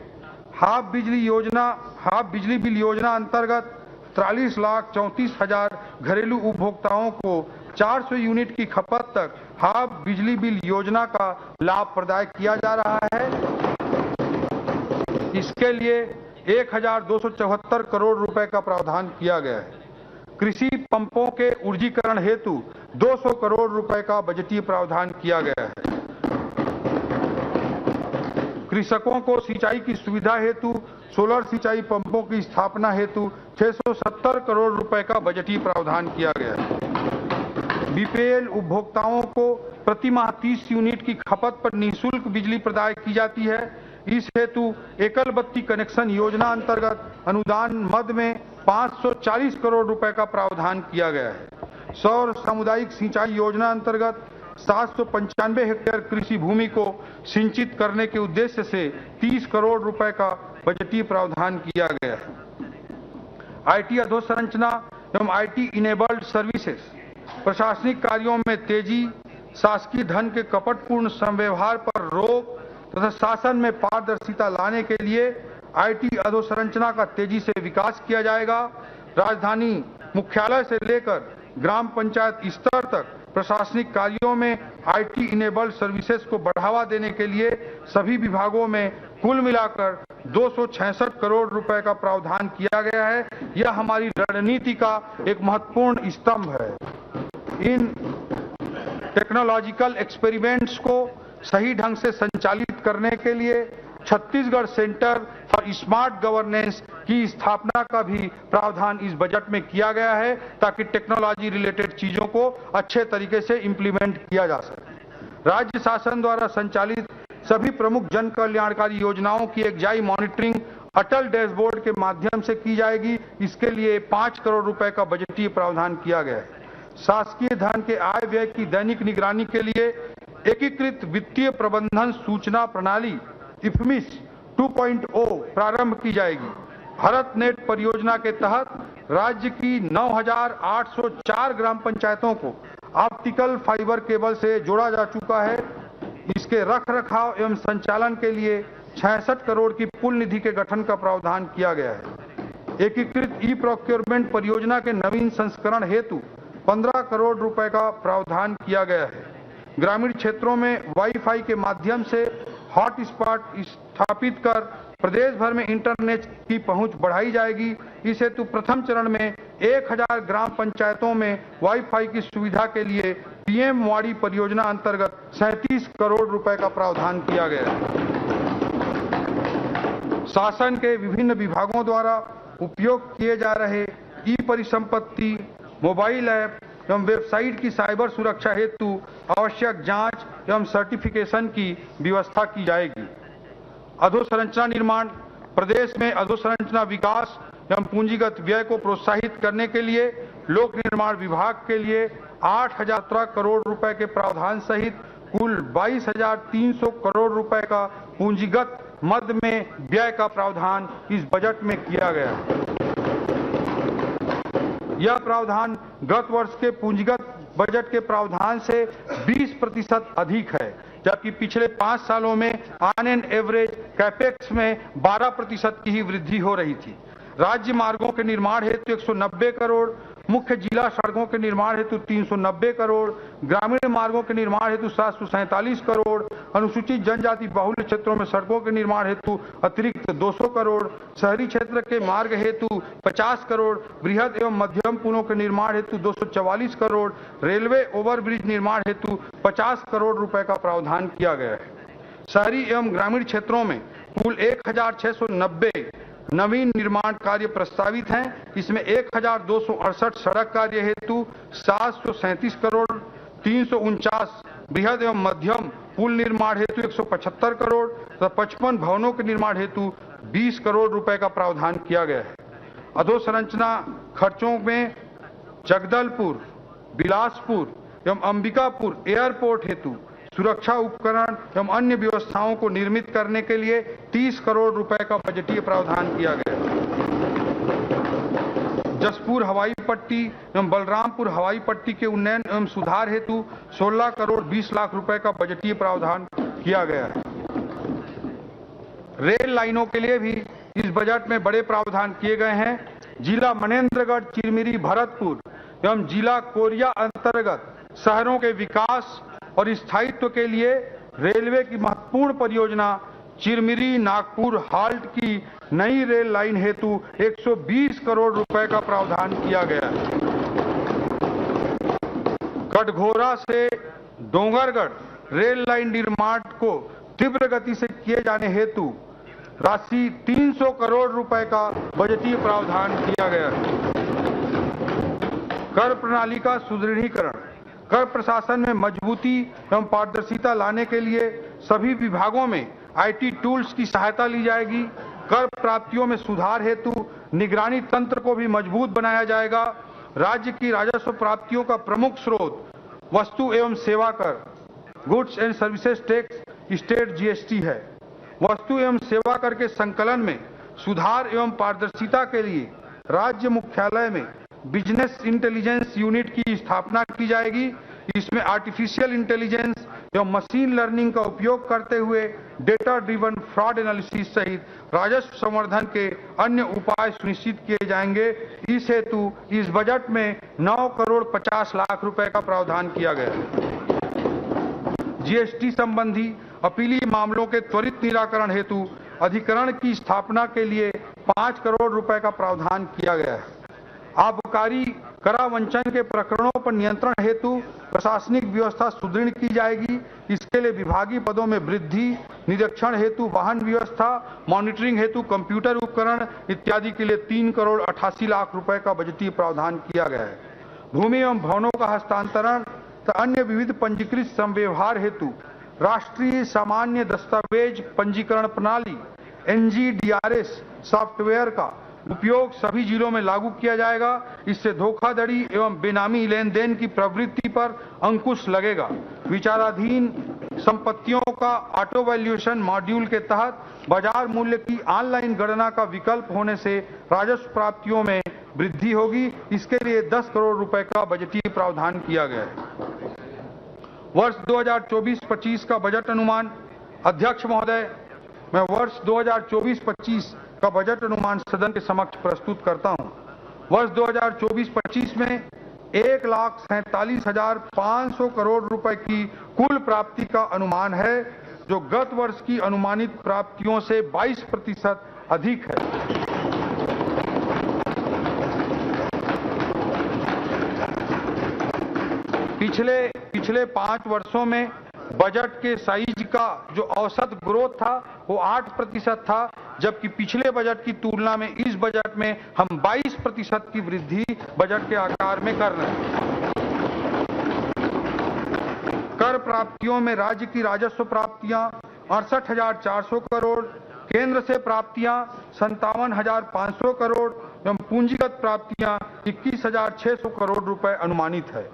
हाफ बिजली बिल योजना अंतर्गत 43,34,000 घरेलू उपभोक्ताओं को 400 यूनिट की खपत तक हाफ बिजली बिल योजना का लाभ प्रदान किया जा रहा है। इसके लिए 1274 करोड़ रुपए का प्रावधान किया गया है। कृषि पंपों के ऊर्जीकरण हेतु 200 करोड़ रुपए का बजटीय प्रावधान किया गया है। कृषकों को सिंचाई की सुविधा हेतु सोलर सिंचाई पंपों की स्थापना हेतु 670 करोड़ रुपए का बजटीय प्रावधान किया गया है। बीपीएल उपभोक्ताओं को प्रति माह 30 यूनिट की खपत पर निःशुल्क बिजली प्रदान की जाती है। इस हेतु एकल बत्ती कनेक्शन योजना अंतर्गत अनुदान मद में 540 करोड़ रुपए का प्रावधान किया गया है। सौर सामुदायिक सिंचाई योजना अंतर्गत 795 हेक्टेयर कृषि भूमि को सिंचित करने के उद्देश्य से 30 करोड़ रुपए का बजटीय प्रावधान किया गया है। आईटी अधोसंरचना एवं आईटी इनेबल्ड सर्विसेज, प्रशासनिक कार्यों में तेजी, शासकीय धन के कपटपूर्ण संव्यवहार पर रोक तथा शासन में पारदर्शिता लाने के लिए आईटी अधोसंरचना का तेजी से विकास किया जाएगा। राजधानी मुख्यालय से लेकर ग्राम पंचायत स्तर तक प्रशासनिक कार्यों में आईटी इनेबल्ड सर्विसेज को बढ़ावा देने के लिए सभी विभागों में कुल मिलाकर 266 करोड़ रुपए का प्रावधान किया गया है। यह हमारी रणनीति का एक महत्वपूर्ण स्तंभ है। इन टेक्नोलॉजिकल एक्सपेरिमेंट्स को सही ढंग से संचालित करने के लिए Chhattisgarh centre for smart governance की स्थापना का भी प्रावधान इस बजट में किया गया है, ताकि टेक्नोलॉजी रिलेटेड चीजों को अच्छे तरीके से इंप्लीमेंट किया जा सके। राज्य शासन द्वारा संचालित सभी प्रमुख जन कल्याणकारी योजनाओं की एकजाई मॉनिटरिंग अटल डैशबोर्ड के माध्यम से की जाएगी। इसके लिए 5 करोड़ रुपए का बजटीय प्रावधान किया गया है। शासकीय धन के आय व्यय की दैनिक निगरानी के लिए एकीकृत वित्तीय प्रबंधन सूचना प्रणाली इफमिस 2.0 प्रारंभ की जाएगी। भारत नेट परियोजना के तहत राज्य की 9,804 ग्राम पंचायतों को ऑप्टिकल फाइबर केबल से जोड़ा जा चुका है। इसके रखरखाव एवं संचालन के लिए 66 करोड़ की पुल निधि के गठन का प्रावधान किया गया है। एकीकृत ई प्रोक्योरमेंट परियोजना के नवीन संस्करण हेतु 15 करोड़ रुपए का प्रावधान किया गया है। ग्रामीण क्षेत्रों में वाईफाई के माध्यम से हॉटस्पॉट स्थापित कर प्रदेश भर में इंटरनेट की पहुंच बढ़ाई जाएगी। इस हेतु प्रथम चरण में 1000 ग्राम पंचायतों में वाईफाई की सुविधा के लिए पीएम वाड़ी परियोजना अंतर्गत 37 करोड़ रुपए का प्रावधान किया गया है। शासन के विभिन्न विभागों द्वारा उपयोग किए जा रहे ई परिसंपत्ति, मोबाइल ऐप एवं वेबसाइट की साइबर सुरक्षा हेतु आवश्यक जांच एवं सर्टिफिकेशन की व्यवस्था की जाएगी। अधोसंरचना निर्माण, प्रदेश में अधोसंरचना विकास एवं पूंजीगत व्यय को प्रोत्साहित करने के लिए लोक निर्माण विभाग के लिए 8,017 करोड़ रुपए के प्रावधान सहित कुल 22,300 करोड़ रुपए का पूंजीगत मद में व्यय का प्रावधान इस बजट में किया गया है। यह प्रावधान गत वर्ष के पूंजीगत बजट के प्रावधान से 20% अधिक है, जबकि पिछले 5 सालों में ऑन एन एवरेज कैपेक्स में 12% की ही वृद्धि हो रही थी। राज्य मार्गों के निर्माण हेतु 190 करोड़, मुख्य जिला सड़कों के निर्माण हेतु 390 करोड़, ग्रामीण मार्गों के निर्माण हेतु 747 करोड़, अनुसूचित जनजाति बहुल क्षेत्रों में सड़कों के निर्माण हेतु अतिरिक्त 200 करोड़, शहरी क्षेत्र के मार्ग हेतु 50 करोड़, बृहद एवं मध्यम पुलों के निर्माण हेतु 244 करोड़, रेलवे ओवरब्रिज निर्माण हेतु 50 करोड़ रुपए का प्रावधान किया गया है। शहरी एवं ग्रामीण क्षेत्रों में कुल 1690 नवीन निर्माण कार्य प्रस्तावित हैं। इसमें 1268 सड़क कार्य हेतु 737 करोड़, 349 बृहद एवं मध्यम पुल निर्माण हेतु 175 करोड़ तथा 55 भवनों के निर्माण हेतु 20 करोड़ रुपए का प्रावधान किया गया है। अधोसंरचना खर्चों में जगदलपुर, बिलासपुर एवं अंबिकापुर एयरपोर्ट हेतु सुरक्षा उपकरण एवं अन्य व्यवस्थाओं को निर्मित करने के लिए 30 करोड़ रुपए का बजटीय प्रावधान किया गया। जसपुर हवाई पट्टी एवं बलरामपुर हवाई पट्टी के उन्नयन एवं सुधार हेतु 16 करोड़ 20 लाख रुपए का बजटीय प्रावधान किया गया है। रेल लाइनों के लिए भी इस बजट में बड़े प्रावधान किए गए हैं। जिला मनेंद्रगढ़, चिरमिरी, भरतपुर एवं जिला कोरिया अंतर्गत शहरों के विकास और स्थायित्व के लिए रेलवे की महत्वपूर्ण परियोजना चिरमिरी नागपुर हाल्ट की नई रेल लाइन हेतु 120 करोड़ रुपए का प्रावधान किया गया है। कटघोरा से डोंगरगढ़ रेल लाइन निर्माण को तीव्र गति से किए जाने हेतु राशि 300 करोड़ रुपए का बजटीय प्रावधान किया गया है। कर प्रणाली का सुदृढ़ीकरण, कर प्रशासन में मजबूती एवं पारदर्शिता लाने के लिए सभी विभागों में आईटी टूल्स की सहायता ली जाएगी। कर प्राप्तियों में सुधार हेतु निगरानी तंत्र को भी मजबूत बनाया जाएगा। राज्य की राजस्व प्राप्तियों का प्रमुख स्रोत वस्तु एवं सेवा कर, goods and services tax, state GST है। वस्तु एवं सेवा कर के संकलन में सुधार एवं पारदर्शिता के लिए राज्य मुख्यालय में बिजनेस इंटेलिजेंस यूनिट की स्थापना की जाएगी। इसमें आर्टिफिशियल इंटेलिजेंस एवं मशीन लर्निंग का उपयोग करते हुए डेटा ड्रिवन फ्रॉड एनालिसिस सहित राजस्व संवर्धन के अन्य उपाय सुनिश्चित किए जाएंगे। इस हेतु इस बजट में 9 करोड़ 50 लाख रुपए का प्रावधान किया गया है। जीएसटी संबंधी अपीली मामलों के त्वरित निराकरण हेतु अधिकरण की स्थापना के लिए 5 करोड़ रुपए का प्रावधान किया गया है। आबकारी करावंचन के प्रकरणों पर नियंत्रण हेतु प्रशासनिक व्यवस्था सुदृढ़ की जाएगी। इसके लिए विभागीय पदों में वृद्धि, निरीक्षण हेतु वाहन व्यवस्था, मॉनिटरिंग हेतु कंप्यूटर उपकरण इत्यादि के लिए 3 करोड़ 88 लाख रुपए का बजटीय प्रावधान किया गया है। भूमि एवं भवनों का हस्तांतरण तथा अन्य विविध पंजीकृत संव्यवहार हेतु राष्ट्रीय सामान्य दस्तावेज पंजीकरण प्रणाली NGDRS सॉफ्टवेयर का उपयोग सभी जिलों में लागू किया जाएगा। इससे धोखाधड़ी एवं बेनामी लेन देन की प्रवृत्ति पर अंकुश लगेगा। विचाराधीन संपत्तियों का ऑटो वैल्यूएशन मॉड्यूल के तहत बाजार मूल्य की ऑनलाइन गणना का विकल्प होने से राजस्व प्राप्तियों में वृद्धि होगी। इसके लिए 10 करोड़ रुपए का बजटीय प्रावधान किया गया है। वर्ष 2024-25 का बजट अनुमान। अध्यक्ष महोदय, मैं वर्ष 2024-25 का बजट अनुमान सदन के समक्ष प्रस्तुत करता हूं। वर्ष 2024-25 में 1,47,500 करोड़ रुपए की कुल प्राप्ति का अनुमान है, जो गत वर्ष की अनुमानित प्राप्तियों से 22% अधिक है। पिछले 5 वर्षों में बजट के साइज का जो औसत ग्रोथ था वो 8% था, जबकि पिछले बजट की तुलना में इस बजट में हम 22% की वृद्धि बजट के आकार में कर रहे हैं। कर प्राप्तियों में राज्य की राजस्व प्राप्तियां 68,400 करोड़, केंद्र से प्राप्तियां 57,500 करोड़ एवं पूंजीगत प्राप्तियां 21,600 करोड़ रुपए अनुमानित है।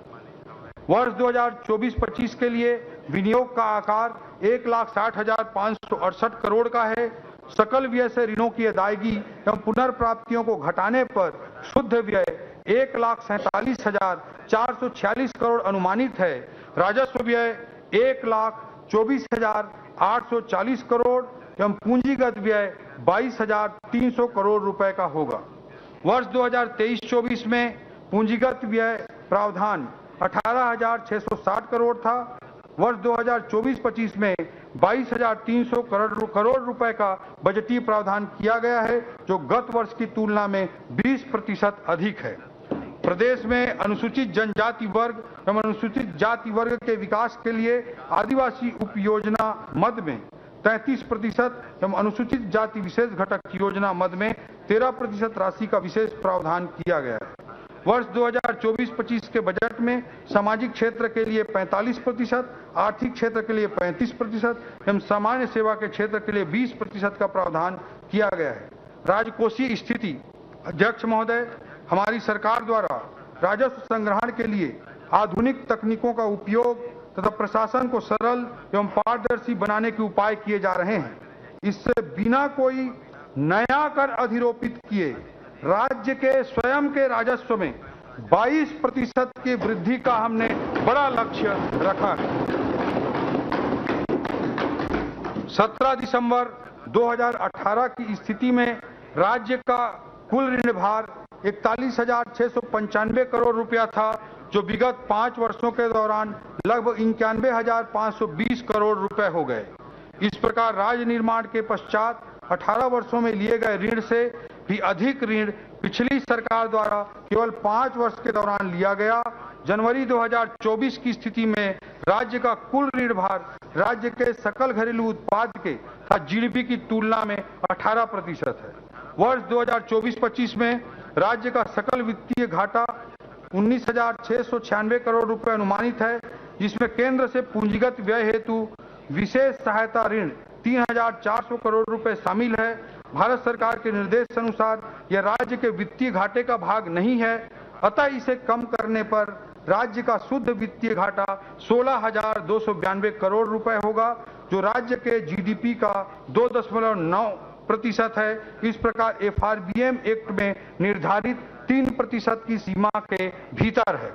वर्ष 2024-25 के लिए विनियोग का आकार 1,60,568 करोड़ का है। सकल व्यय से ऋणों की अदायगी एवं पुनर्प्राप्तियों को घटाने पर शुद्ध व्यय 1,47,446 करोड़ अनुमानित है। राजस्व व्यय 1,24,840 करोड़ एवं पूंजीगत व्यय 22,300 करोड़ रुपए का होगा। वर्ष 2023-24 में पूंजीगत व्यय प्रावधान 18,660 करोड़ था। वर्ष 2024-25 में 22,300 करोड़ रुपए का बजटीय प्रावधान किया गया है, जो गत वर्ष की तुलना में 20% अधिक है। प्रदेश में अनुसूचित जनजाति वर्ग एवं अनुसूचित जाति वर्ग के विकास के लिए आदिवासी उप योजना मद में 33% एवं अनुसूचित जाति विशेष घटक योजना मद में 13% राशि का विशेष प्रावधान किया गया है। वर्ष 2024-25 के बजट में सामाजिक क्षेत्र के लिए 45%, आर्थिक क्षेत्र के लिए 35% एवं सामान्य सेवा के क्षेत्र के लिए 20% का प्रावधान किया गया है। राजकोषीय स्थिति। अध्यक्ष महोदय, हमारी सरकार द्वारा राजस्व संग्रहण के लिए आधुनिक तकनीकों का उपयोग तथा प्रशासन को सरल एवं पारदर्शी बनाने के उपाय किए जा रहे हैं। इससे बिना कोई नया कर अधिरोपित किए राज्य के स्वयं के राजस्व में 22% की वृद्धि का हमने बड़ा लक्ष्य रखा है। 17 दिसंबर 2018 की स्थिति में राज्य का कुल ऋण भार 41,695 करोड़ रुपया था, जो विगत 5 वर्षों के दौरान लगभग 91,520 करोड़ रुपए हो गए। इस प्रकार राज्य निर्माण के पश्चात 18 वर्षों में लिए गए ऋण से भी अधिक ऋण पिछली सरकार द्वारा केवल 5 वर्ष के दौरान लिया गया। जनवरी 2024 की स्थिति में राज्य का कुल ऋण भार राज्य के सकल घरेलू उत्पाद के जीडीपी की तुलना में 18% है। वर्ष 2024-25 में राज्य का सकल वित्तीय घाटा 19,696 करोड़ रुपए अनुमानित है, जिसमें केंद्र से पूंजीगत व्यय हेतु विशेष सहायता ऋण 3,400 करोड़ रुपए शामिल है। भारत सरकार के निर्देश अनुसार यह राज्य के वित्तीय घाटे का भाग नहीं है, अतः इसे कम करने पर राज्य का शुद्ध वित्तीय घाटा 16,292 करोड़ रुपए होगा, जो राज्य के जीडीपी का 2.9% है। इस प्रकार एफआरबीएम एक्ट में निर्धारित 3% की सीमा के भीतर है।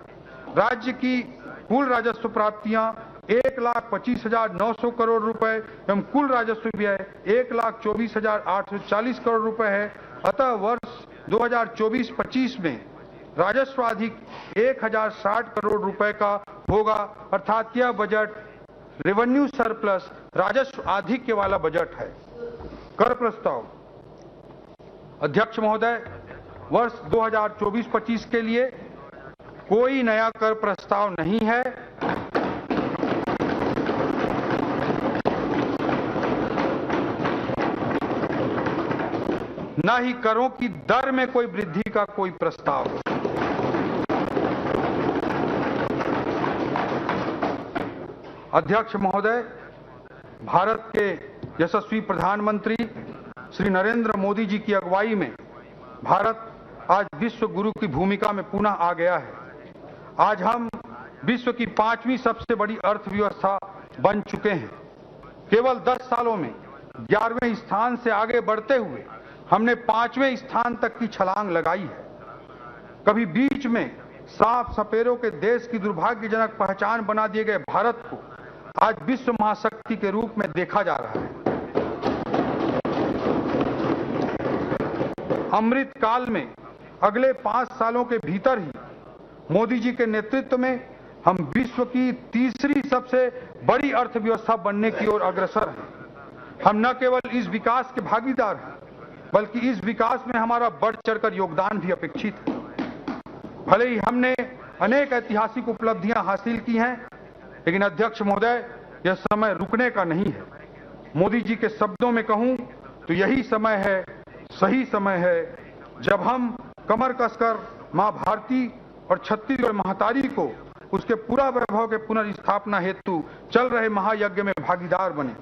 राज्य की कुल राजस्व प्राप्तियां 1,25,900 करोड़ रुपए एवं कुल राजस्व व्यय 1,24,840 करोड़ रुपए है। अतः वर्ष 2024-25 में राजस्व अधिक 1,060 करोड़ रुपए का होगा, अर्थात यह बजट रेवेन्यू सरप्लस राजस्व आधिक्य वाला बजट है। कर प्रस्ताव। अध्यक्ष महोदय, वर्ष 2024-25 के लिए कोई नया कर प्रस्ताव नहीं है। न ही करों की दर में कोई वृद्धि का कोई प्रस्ताव है। अध्यक्ष महोदय, भारत के यशस्वी प्रधानमंत्री श्री नरेंद्र मोदी जी की अगुवाई में भारत आज विश्व गुरु की भूमिका में पुनः आ गया है। आज हम विश्व की 5वीं सबसे बड़ी अर्थव्यवस्था बन चुके हैं। केवल 10 सालों में 11वें स्थान से आगे बढ़ते हुए हमने 5वें स्थान तक की छलांग लगाई है। कभी बीच में सांप सपेरों के देश की दुर्भाग्यजनक पहचान बना दिए गए भारत को आज विश्व महाशक्ति के रूप में देखा जा रहा है। अमृत काल में अगले 5 सालों के भीतर ही मोदी जी के नेतृत्व में हम विश्व की तीसरी सबसे बड़ी अर्थव्यवस्था बनने की ओर अग्रसर हैं। हम न केवल इस विकास के भागीदार हैं, बल्कि इस विकास में हमारा बढ़ चढ़कर योगदान भी अपेक्षित है। भले ही हमने अनेक ऐतिहासिक उपलब्धियां हासिल की हैं, लेकिन अध्यक्ष महोदय, यह समय रुकने का नहीं है। मोदी जी के शब्दों में कहूं तो यही समय है, सही समय है, जब हम कमर कसकर मां भारती और छत्तीसगढ़ महतारी को उसके पूरा वैभव के पुनर्स्थापना हेतु चल रहे महायज्ञ में भागीदार बने।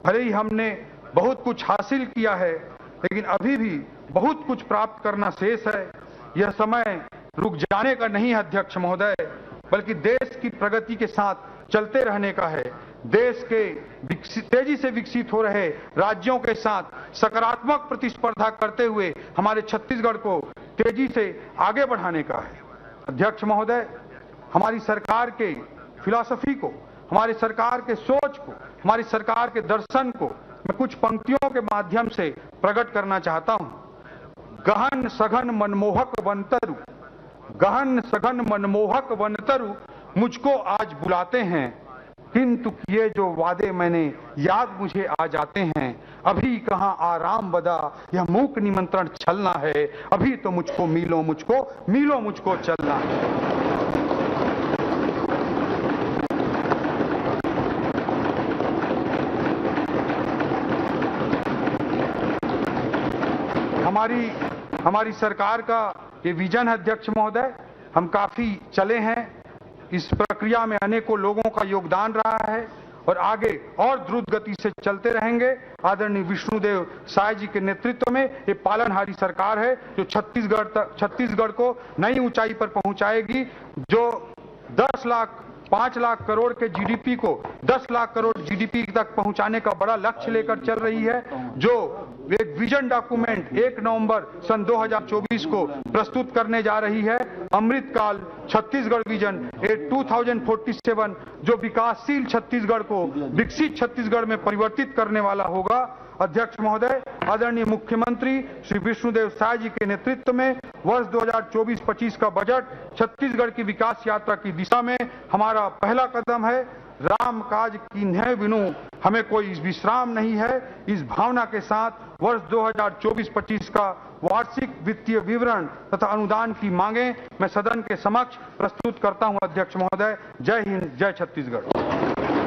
भले ही हमने बहुत कुछ हासिल किया है, लेकिन अभी भी बहुत कुछ प्राप्त करना शेष है। यह समय रुक जाने का नहीं है अध्यक्ष महोदय, बल्कि देश की प्रगति के साथ चलते रहने का है। देश के तेजी से विकसित हो रहे राज्यों के साथ सकारात्मक प्रतिस्पर्धा करते हुए हमारे छत्तीसगढ़ को तेजी से आगे बढ़ाने का है। अध्यक्ष महोदय, हमारी सरकार के फिलॉसफी को, हमारी सरकार के सोच को, हमारी सरकार के दर्शन को मैं कुछ पंक्तियों के माध्यम से प्रकट करना चाहता हूं। गहन सघन मनमोहक वनतरु, गहन सघन मनमोहक वनतरु मुझको आज बुलाते हैं, किंतु किए जो वादे मैंने याद मुझे आ जाते हैं। अभी कहाँ आराम बदा, यह मूक निमंत्रण छलना है, अभी तो मुझको मीलों मुझको चलना है। हमारी सरकार का ये विजन है अध्यक्ष महोदय। हम काफी चले हैं, इस प्रक्रिया में अनेकों लोगों का योगदान रहा है और आगे और द्रुत गति से चलते रहेंगे। आदरणीय विष्णुदेव साय जी के नेतृत्व में ये पालनहारी सरकार है, जो छत्तीसगढ़ को नई ऊंचाई पर पहुंचाएगी, जो 5 लाख करोड़ के जीडीपी को 10 लाख करोड़ जीडीपी तक पहुंचाने का बड़ा लक्ष्य लेकर चल रही है, जो एक विजन डॉक्यूमेंट 1 नवंबर सन 2024 को प्रस्तुत करने जा रही है। अमृत काल छत्तीसगढ़ विजन 2047, जो विकासशील छत्तीसगढ़ को विकसित छत्तीसगढ़ में परिवर्तित करने वाला होगा। अध्यक्ष महोदय, आदरणीय मुख्यमंत्री श्री विष्णुदेव साय जी के नेतृत्व में वर्ष 2024-25 का बजट छत्तीसगढ़ की विकास यात्रा की दिशा में हमारा पहला कदम है। राम काज कीन्हे बिनु हमें कोई विश्राम नहीं है। इस भावना के साथ वर्ष 2024-25 का वार्षिक वित्तीय विवरण तथा अनुदान की मांगें मैं सदन के समक्ष प्रस्तुत करता हूं। अध्यक्ष महोदय, जय हिंद, जय छत्तीसगढ़।